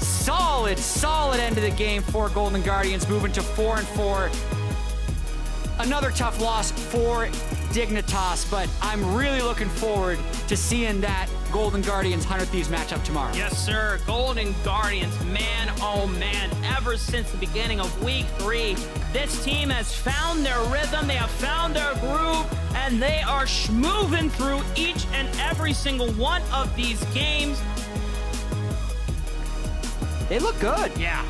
C: Solid end of the game for Golden Guardians, moving to 4-4. Another tough loss for Dignitas, but I'm really looking forward to seeing that Golden Guardians 100 Thieves matchup tomorrow.
B: Yes, sir. Golden Guardians, man, oh man, ever since the beginning of week 3, this team has found their rhythm, they have found their groove, and they are moving through each and every single one of these games.
C: They look good.
B: Yeah.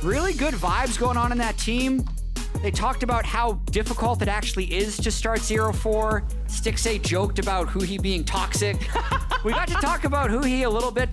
C: Really good vibes going on in that team. They talked about how difficult it actually is to start 0-4. Stixxay joked about huhi being toxic. We got to talk about huhi a little bit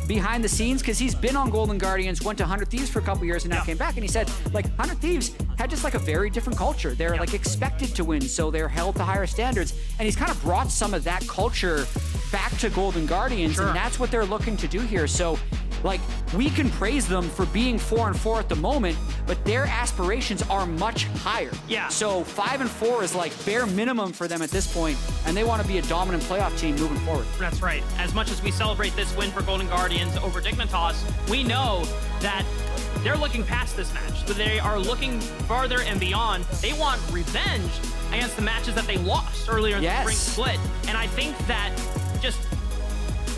C: behind the scenes because he's been on Golden Guardians, went to 100 Thieves for a couple years and now came back, and he said, like, 100 Thieves had just like a very different culture. They're like expected to win, so they're held to higher standards. And he's kind of brought some of that culture back to Golden Guardians, and that's what they're looking to do here. So, like, we can praise them for being 4-4 at the moment, but their aspirations are much higher.
B: Yeah.
C: So 5-4 is like bare minimum for them at this point, and they want to be a dominant playoff team moving forward.
B: That's right. As much as we celebrate this win for Golden Guardians over Dignitas, we know that they're looking past this match. They are looking farther and beyond. They want revenge against the matches that they lost earlier in the Spring Split. And I think that just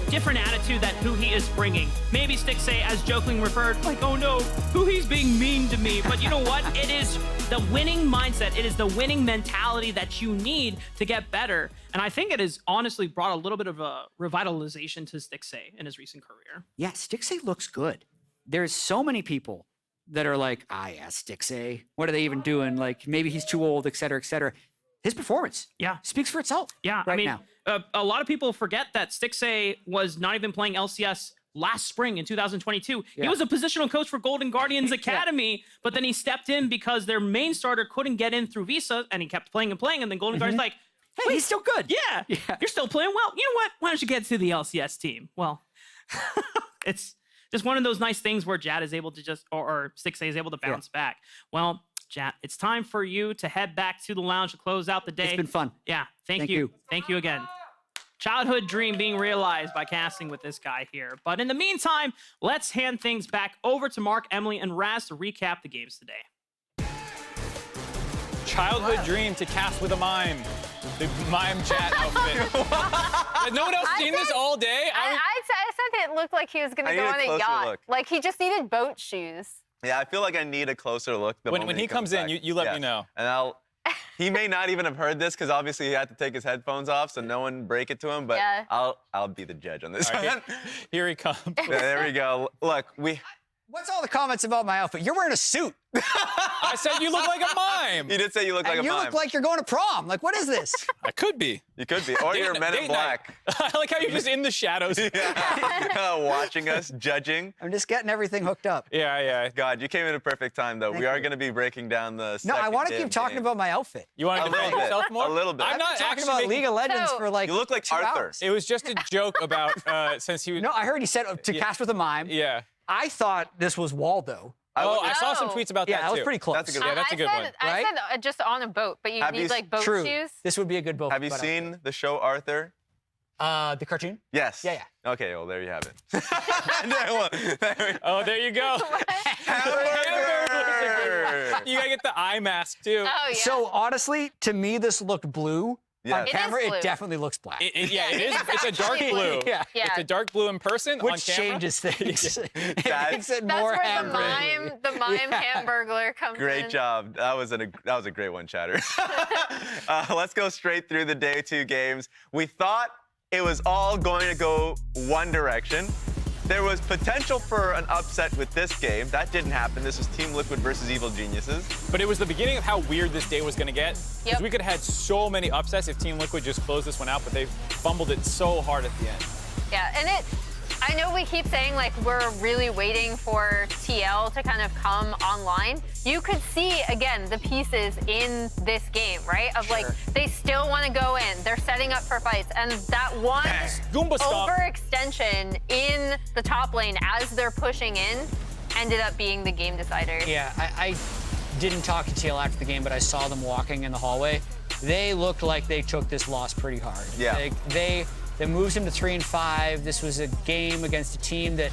B: different attitude that huhi is bringing. Maybe Stixxay, as jokingly referred, like, oh no, huhi's being mean to me. But you know what? It is the winning mindset. It is the winning mentality that you need to get better. And I think it has honestly brought a little bit of a revitalization to Stixxay in his recent career.
C: Yeah, Stixxay looks good. There's so many people that are like, yeah, Stixxay, what are they even doing? Like, maybe he's too old, et cetera, et cetera. His performance speaks for itself right now.
B: A lot of people forget that Stixxay was not even playing LCS last spring in 2022. He was a positional coach for Golden Guardians Academy, but then he stepped in because their main starter couldn't get in through Visa, and he kept playing and playing, and then Golden Guardians like,
C: hey, he's still good.
B: Yeah, you're still playing well. You know what? Why don't you get to the LCS team? Well, it's just one of those nice things where Jatt is able to just, or Stixxay is able to bounce back. Well, Jatt, it's time for you to head back to the lounge to close out the day.
C: It's been fun.
B: Yeah, thank you. Thank you again. Childhood dream being realized by casting with this guy here. But in the meantime, let's hand things back over to Mark, Emily, and Raz to recap the games today.
D: Childhood dream to cast with a mime. The mime Jatt outfit. Has no one else seen this all day?
E: I said it looked like he was going to go on a yacht.
F: Look.
E: Like, he just needed boat shoes.
F: Yeah, I feel like I need a closer look.
D: When he comes in, you let me know.
F: And he may not even have heard this because obviously he had to take his headphones off, so no one break it to him. But I'll be the judge on this.
D: Right, here he comes.
F: There we go. Look,
C: What's all the comments about my outfit? You're wearing a suit.
D: I said you look like a mime.
F: You did say you look like a mime.
C: You look like you're going to prom. Like, what is this?
D: I could be.
F: You could be. Or you're Men in Black.
D: I like how you're just in the shadows.
F: Watching us, judging.
C: I'm just getting everything hooked up.
F: Yeah. God, you came in a perfect time, though. We are going to be breaking down the
C: No, I want to keep talking about my outfit.
D: You want to defend yourself more?
F: A little bit.
D: I'm not
C: talking
D: actually
C: about League of Legends for like
F: You look like
C: 2
F: Arthur.
C: hours.
D: It was just a joke about since he was...
C: No, I heard he said to cast with a mime.
D: Yeah.
C: I thought this was Waldo.
D: I saw some tweets about that,
C: Yeah, that was pretty close.
F: That's a good
D: Yeah, that's a good one.
E: I said just on a boat, but you need, like, boat shoes.
C: This would be a good boat.
F: Have you seen the show Arthur?
C: The cartoon?
F: Yes.
C: Yeah.
F: Okay, well, there you have it.
D: Oh, there you go.
F: Hamburger!
D: You gotta get the eye mask, too.
E: Oh, yeah.
C: So, honestly, to me, this looked blue.
F: Yeah.
C: On camera,
E: It is blue.
C: it definitely looks black.
D: It is. It's a dark blue.
C: Yeah.
D: It's a dark blue in person.
C: Which
D: on camera.
C: changes things. It makes it
E: That's
C: more
E: where
C: hamburger.
E: the mime hamburglar comes in.
F: Great job. That was a great one, Chatter. Let's go straight through the day 2 games. We thought it was all going to go one direction. There was potential for an upset with this game. That didn't happen. This was Team Liquid versus Evil Geniuses.
D: But it was the beginning of how weird this day was going to get. Because we could have had so many upsets if Team Liquid just closed this one out, but they fumbled it so hard at the end.
E: Yeah, and I know we keep saying like we're really waiting for TL to kind of come online. You could see again the pieces in this game, right? Of like they still want to go in. They're setting up for fights, and that one
D: Goomba stomp.
E: overextension in the top lane as they're pushing in ended up being the game decider.
C: Yeah, I didn't talk to TL after the game, but I saw them walking in the hallway. They looked like they took this loss pretty hard.
F: Yeah.
C: That moves them to 3-5. This was a game against a team that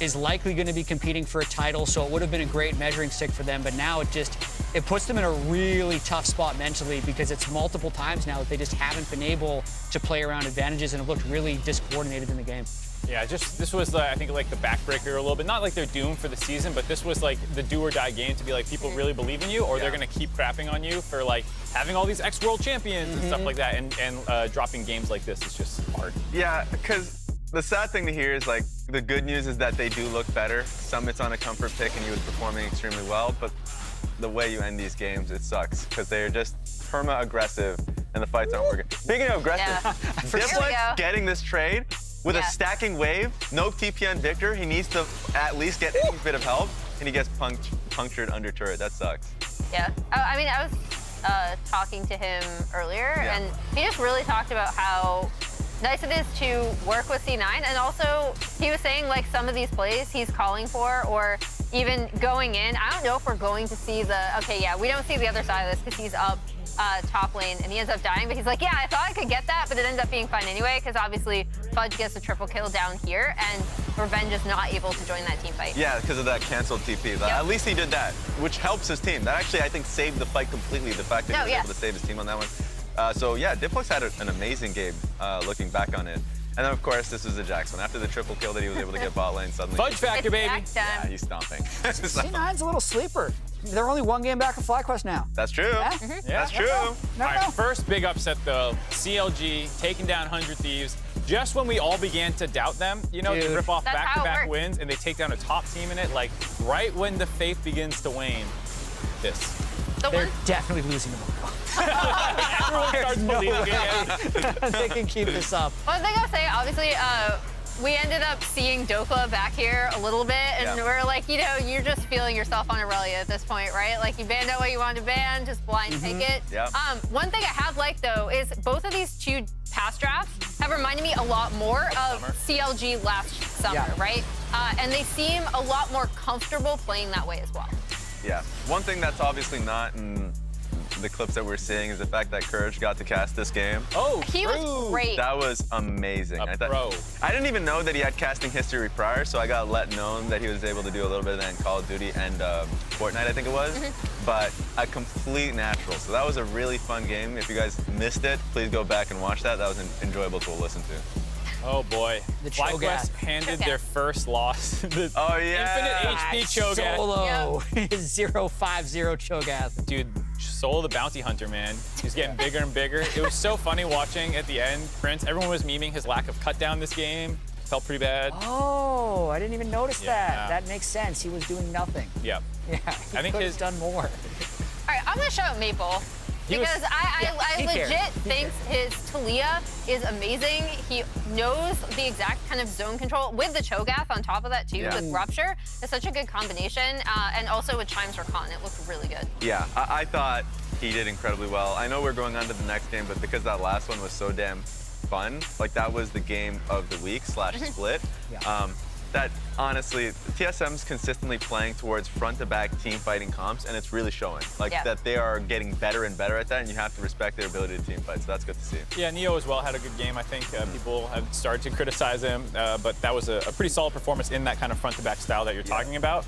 C: is likely going to be competing for a title, so it would have been a great measuring stick for them. But now it puts them in a really tough spot mentally because it's multiple times now that they just haven't been able to play around advantages and have looked really discoordinated in the game.
D: Yeah, this was, I think, like the backbreaker a little bit. Not like they're doomed for the season, but this was like the do or die game to be like, people really believe in you, or they're going to keep crapping on you for like having all these ex-world champions and stuff like that. And dropping games like this is just hard.
F: Yeah, because the sad thing to hear is like, the good news is that they do look better. Summit's on a comfort pick and he was performing extremely well, but the way you end these games, it sucks because they're just perma-aggressive and the fights aren't working. Speaking of aggressive, Diplex getting this trade with a stacking wave, no TPN Victor, he needs to at least get any bit of help, and he gets punctured under turret. That sucks.
E: Yeah. I mean, I was talking to him earlier, and he just really talked about how nice it is to work with C9, and also he was saying like some of these plays he's calling for, or even going in. I don't know if we're going to see we don't see the other side of this because he's up top lane and he ends up dying, but he's like, yeah, I thought I could get that, but it ended up being fine anyway, because obviously Fudge gets a triple kill down here, and Revenge is not able to join that team fight.
F: Yeah, because of that canceled TP. At least he did that, which helps his team. That actually, I think, saved the fight completely, the fact that he was able to save his team on that one. So yeah, Diplex had an amazing game looking back on it. And then, of course, this was the Jax one. After the triple kill that he was able to get bot lane, suddenly...
D: Fudge factor, baby!
F: Yeah, he's stomping.
C: C9's a little sleeper. They're only one game back of FlyQuest now.
F: That's true.
C: Yeah.
F: That's true.
D: All right, first big upset, though. CLG taking down 100 Thieves. Just when we all began to doubt them, you know, they rip off back-to-back wins, and they take down a top team in it, like, right when the faith begins to wane.
C: They're definitely losing the ball.
D: Everyone starts believing it.
C: They can keep this up.
E: One thing I'll say, obviously, we ended up seeing Dokla back here a little bit, and we're like, you know, you're just feeling yourself on Aurelia at this point, right? Like, you banned out what you wanted to ban, just blind take it.
F: Yep.
E: One thing I have liked, though, is both of these two past drafts have reminded me a lot more of CLG last summer, right? And they seem a lot more comfortable playing that way as well.
F: Yeah. One thing that's obviously not in the clips that we're seeing is the fact that Courage got to cast this game.
D: Oh,
E: he was great.
F: That was amazing. I didn't even know that he had casting history prior, so I got let known that he was able to do a little bit of that in Call of Duty and Fortnite, I think it was. But a complete natural. So that was a really fun game. If you guys missed it, please go back and watch that. That was enjoyable to listen to.
D: Oh boy.
C: The
D: FlyQuest handed their first loss. The Infinite HP Cho'Gath.
C: Solo 050 Cho'Gath.
D: Dude, Solo the Bounty Hunter, man. He's getting bigger and bigger. It was so funny watching at the end. Prince, everyone was memeing his lack of cut down this game. Felt pretty bad.
C: Oh, I didn't even notice that. That makes sense. He was doing nothing.
D: Yep.
C: Yeah, he could have done more.
E: All right, I'm gonna shout out Maple. Because I legit think his Talia is amazing. He knows the exact kind of zone control with the Cho'Gath on top of that too, with Rupture. It's such a good combination. And also with Chimes Rakan, it looked really good.
F: Yeah, I thought he did incredibly well. I know we're going on to the next game, but because that last one was so damn fun, like that was the game of the week / split. That honestly, TSM's consistently playing towards front-to-back team fighting comps, and it's really showing. Like that they are getting better and better at that, and you have to respect their ability to team fight. So that's good to see.
D: Yeah, Neo as well had a good game. I think people have started to criticize him, but that was a pretty solid performance in that kind of front-to-back style that you're talking about.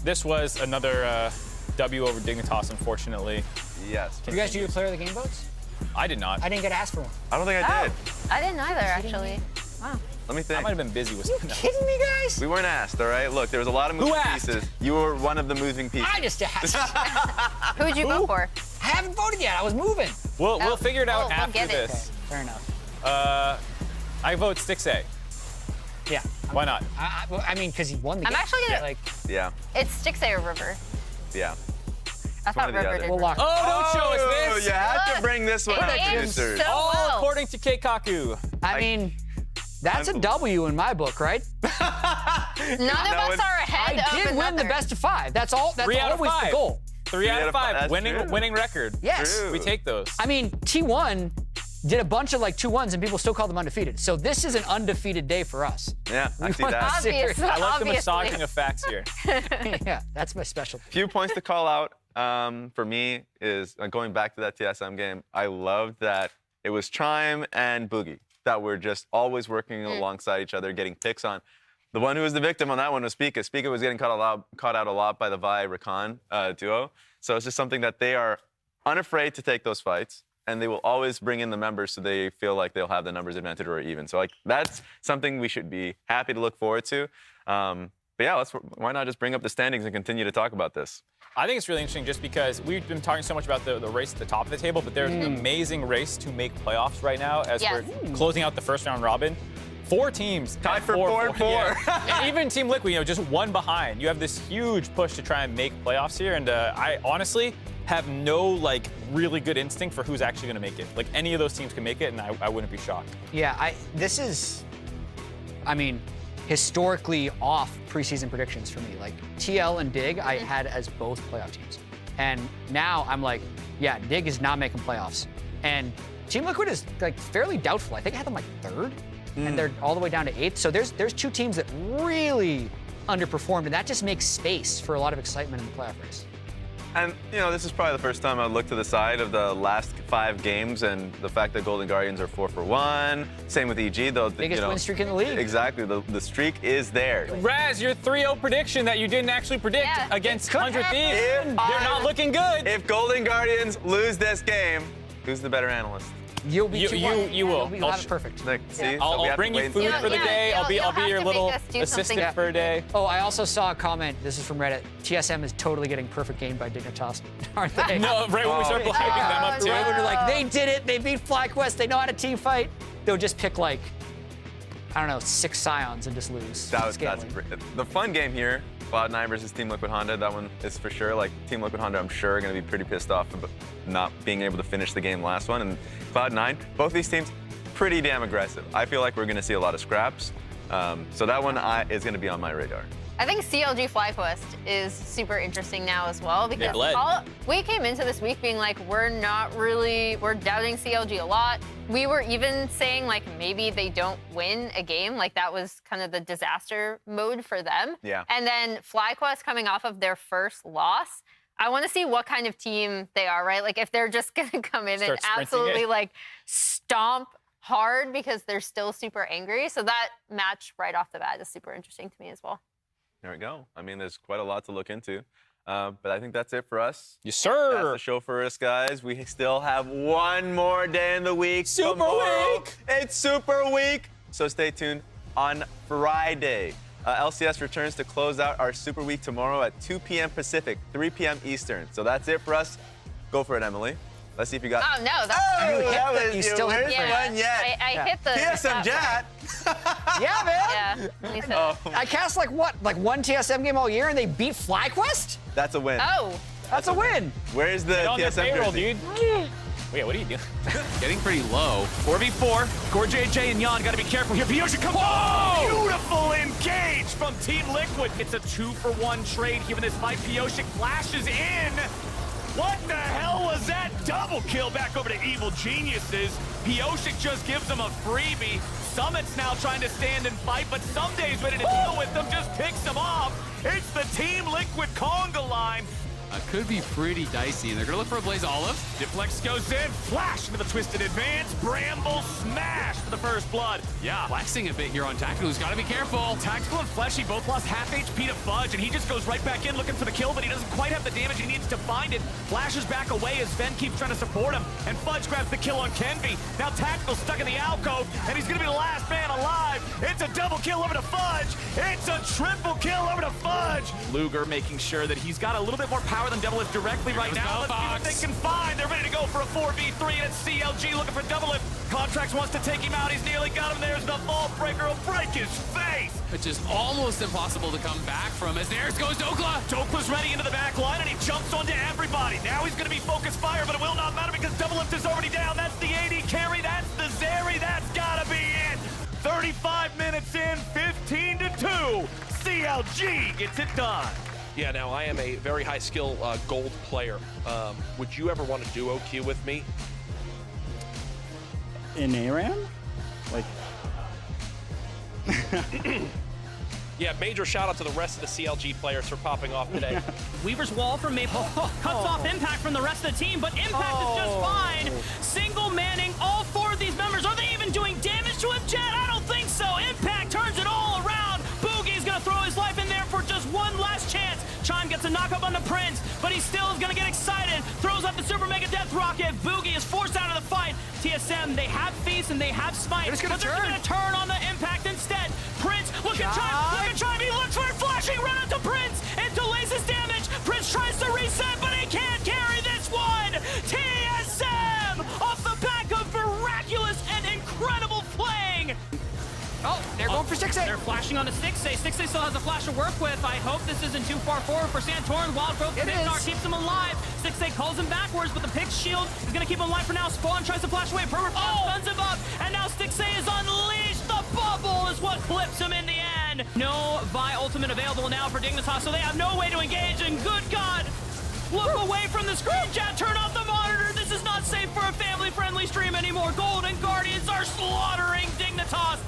D: This was another W over Dignitas, unfortunately.
F: Yes.
C: Did you guys do your player of the game votes?
D: I did not.
C: I didn't get asked for one.
F: I don't think I did.
E: I didn't either, actually. Wow.
F: Let me think.
D: I might have been busy with something else.
C: Kidding me, guys?
F: We weren't asked, all right? Look, there was a lot of moving pieces. You were one of the moving pieces.
C: I just asked.
E: Who would you vote for?
C: I haven't voted yet. I was moving.
D: We'll figure it out after
E: get it.
D: this.
C: Okay, fair enough.
D: I vote Stixxay.
C: Yeah.
D: Why not?
C: I mean, because he won the game.
E: I'm actually gonna.
F: Yeah.
E: It's Stixxay or River.
F: Yeah.
E: I thought
F: one or the
E: River
F: other.
E: did.
C: We'll lock.
D: Oh, don't show us this!
F: You had to bring this one up,
E: It aimed
F: producers.
E: so
D: All
E: well.
D: according to Keikaku.
C: I mean, That's a W in my book, right?
E: None of us are ahead of
C: I did win the
E: another.
C: best of 5. That's all. That's
D: 3 out of
C: always
D: 5.
C: the goal.
D: 3 out of 5.
F: That's
D: Winning
F: true.
D: record.
C: Yes.
F: True.
D: We take those.
C: I mean, T1 did a bunch of like 2-1s and people still call them undefeated. So this is an undefeated day for us.
F: Yeah, I see
C: won
F: that.
E: Obvious,
D: I like the
E: obviously.
D: massaging of facts here.
C: Yeah, that's my specialty.
F: Few points to call out for me is going back to that TSM game. I loved that it was Chime and Boogie that were just always working alongside each other, getting picks on. The one who was the victim on that one was Spica. Spica was getting caught out a lot by the Vi Rakan duo. So it's just something that they are unafraid to take those fights, and they will always bring in the members so they feel like they'll have the numbers advantage or even. So like that's something we should be happy to look forward to. But yeah, why not just bring up the standings and continue to talk about this?
D: I think it's really interesting just because we've been talking so much about the race at the top of the table, but there's an amazing race to make playoffs right now as
E: Yes.
D: we're closing out the first round robin. 4 teams
F: Tied for 4-4.
D: Yeah. And even Team Liquid, just one behind. You have this huge push to try and make playoffs here, and I honestly have no like really good instinct for who's actually going to make it. Like any of those teams can make it, and I wouldn't be shocked.
C: Yeah, this is, I mean, historically off preseason predictions for me. Like TL and Dig, I had as both playoff teams. And now I'm like, yeah, Dig is not making playoffs. And Team Liquid is like fairly doubtful. I think I had them like 3rd, and they're all the way down to 8th. So there's 2 teams that really underperformed, and that just makes space for a lot of excitement in the playoff race.
F: And, this is probably the first time I looked to the side of the last 5 games and the fact that Golden Guardians are 4 for 1. Same with EG, though.
C: Biggest win streak in the league.
F: Exactly. The streak is there.
D: Raz, your 3-0 prediction that you didn't actually predict
E: Yeah.
D: against
C: It could
D: 100 Thieves,
F: happen.
D: they're not looking good.
F: If Golden Guardians lose this game, who's the better analyst?
C: You'll be
D: You-
C: 2-1.
D: you will.
C: You'll have it perfect.
F: Like, see? So we
D: I'll
F: have
D: bring
F: to
D: you
F: wait
D: food
F: and
D: for the
F: see.
D: day. I'll be
E: you'll have
D: your
E: to
D: little
E: make us do
D: assistant
E: something.
D: for a day.
C: Oh, I also saw a comment. This is from Reddit. TSM is totally getting perfect game by Dignitas, aren't they?
D: No, right when we start hyping them up too.
C: Right when you're like, they did it. They beat FlyQuest. They know how to team fight. They'll just pick like, I don't know, 6 Scions and just lose.
F: That's
C: Scaling.
F: great. The fun game here, Cloud9 versus Team Liquid Honda, that one is for sure. Like, Team Liquid Honda, I'm sure, are going to be pretty pissed off about not being able to finish the game last one. And Cloud9, both these teams, pretty damn aggressive. I feel like we're going to see a lot of scraps. So that one is going to be on my radar.
E: I think CLG FlyQuest is super interesting now as well because
D: bled.
E: we came into this week being like, we're doubting CLG a lot. We were even saying like maybe they don't win a game. Like that was kind of the disaster mode for them.
F: Yeah.
E: And then FlyQuest coming off of their first loss, I want to see what kind of team they are, right? Like if they're just going to come in
D: Start
E: and
D: sprinting
E: absolutely
D: it.
E: like stomp hard because they're still super angry. So that match right off the bat is super interesting to me as well.
F: There we go. I mean, there's quite a lot to look into. But I think that's it for us.
D: Yes,
F: That's
D: sir.
F: the show for us, guys. We still have one more day in the week.
D: Super
F: Tomorrow,
D: week!
F: It's Super Week. So stay tuned on Friday. LCS returns to close out our Super Week tomorrow at 2 p.m. Pacific, 3 p.m. Eastern. So that's it for us. Go for it, Emily. Let's see if you got.
E: Oh, no. That's
F: that
C: You
F: was
C: still hit
F: worst
C: the
F: one yet.
E: I hit the
F: TSM Jatt.
C: Yeah, man.
E: Yeah. Let me see.
C: I cast like what? Like 1 TSM game all year and they beat FlyQuest?
F: That's a win.
E: Oh.
C: That's a win.
F: Where's the
D: Get on their
F: TSM
D: payroll,
F: jersey?
D: dude. Wait, what are you doing?
G: Getting pretty low.
H: 4v4. Gori, JJ, and Yan gotta be careful here. Pioche comes
D: Whoa!
H: Beautiful engage from Team Liquid. It's a 2-for-1 trade. Given this fight, Pioche flashes in. What the hell was that? Double kill back over to Evil Geniuses. Pioche just gives them a freebie. Summit's now trying to stand and fight, but Someday's ready to deal with them, just picks them off. It's the Team Liquid conga line.
G: Could be pretty dicey, and they're gonna look for a Blaze Olive.
H: Deflex goes in, flash into the twisted advance. Bramble smash for the first blood.
G: Yeah, flexing a bit here on Tactical, who's gotta be careful.
H: Tactical and Fleshy both lost half HP to Fudge, and he just goes right back in looking for the kill, but he doesn't quite have the damage he needs to find it. Flashes back away as Ven keeps trying to support him, and Fudge grabs the kill on Kenvi. Now Tactical stuck in the alcove, and he's gonna be the last man alive. It's a double kill over to Fudge. It's a triple kill over to Fudge. Luger making sure that he's got a little bit more power than Double Lift directly right
G: goes
H: now. Let's see what
G: Fox.
H: they can find. They're ready to go for a 4v3, and it's CLG looking for Double Lift. Contracts wants to take him out. He's nearly got him. There's the ball breaker. He'll break his face.
G: Which is almost impossible to come back from as theirs goes Dokla.
H: Dokla's ready into the back line, and he jumps onto everybody. Now he's going to be focused fire, but it will not matter because Double Lift is already down. That's the AD carry. That's the Zeri. That's got to be it. 35 G gets it done.
I: Yeah, now I am a very high skill gold player. Would you ever want to duo queue with me?
J: In ARAM? Like,
I: Yeah, major shout out to the rest of the CLG players for popping off today.
B: Weaver's wall from Maple cuts off Impact from the rest of the team, but Impact is just fine. Single manning all 4 of these members. Are they even doing damage to him, Jatt? I don't think so. Impact turns it all around. Boogie's gonna throw his life in there for just one last chance. Chime gets a knock up on the Prince, but he still is gonna get excited. Throws up the Super Mega Death Rocket. Boogie is forced out of the fight. TSM, they have Feast and they have Smite, but they're gonna turn on the Impact instead. Prince, look at Chime, look at Chime. He looks for it, flashing right up to Prince. It delays his damage. Prince tries to reset, but he can't carry this one. TSM off the back of miraculous and incredible flaying.
C: Oh, they're going for Stixxay.
B: They're flashing on the Stixxay. Stixxay still has a flash to work with. I hope this isn't too far forward for Santorin. Wild growth from IgNar keeps him alive. Stixxay calls him backwards, but the Pix shield is going to keep him alive for now. Spawn tries to flash away. Pervert stuns him up, and now Stixxay is unleashed. The bubble is what clips him in the end. No Vi ultimate available now for Dignitas, so they have no way to engage, and good God, look away from the screen, Jatt. Turn off the monitor. This is not safe for a family-friendly stream anymore. Golden Guardians are slaughtering Dignitas.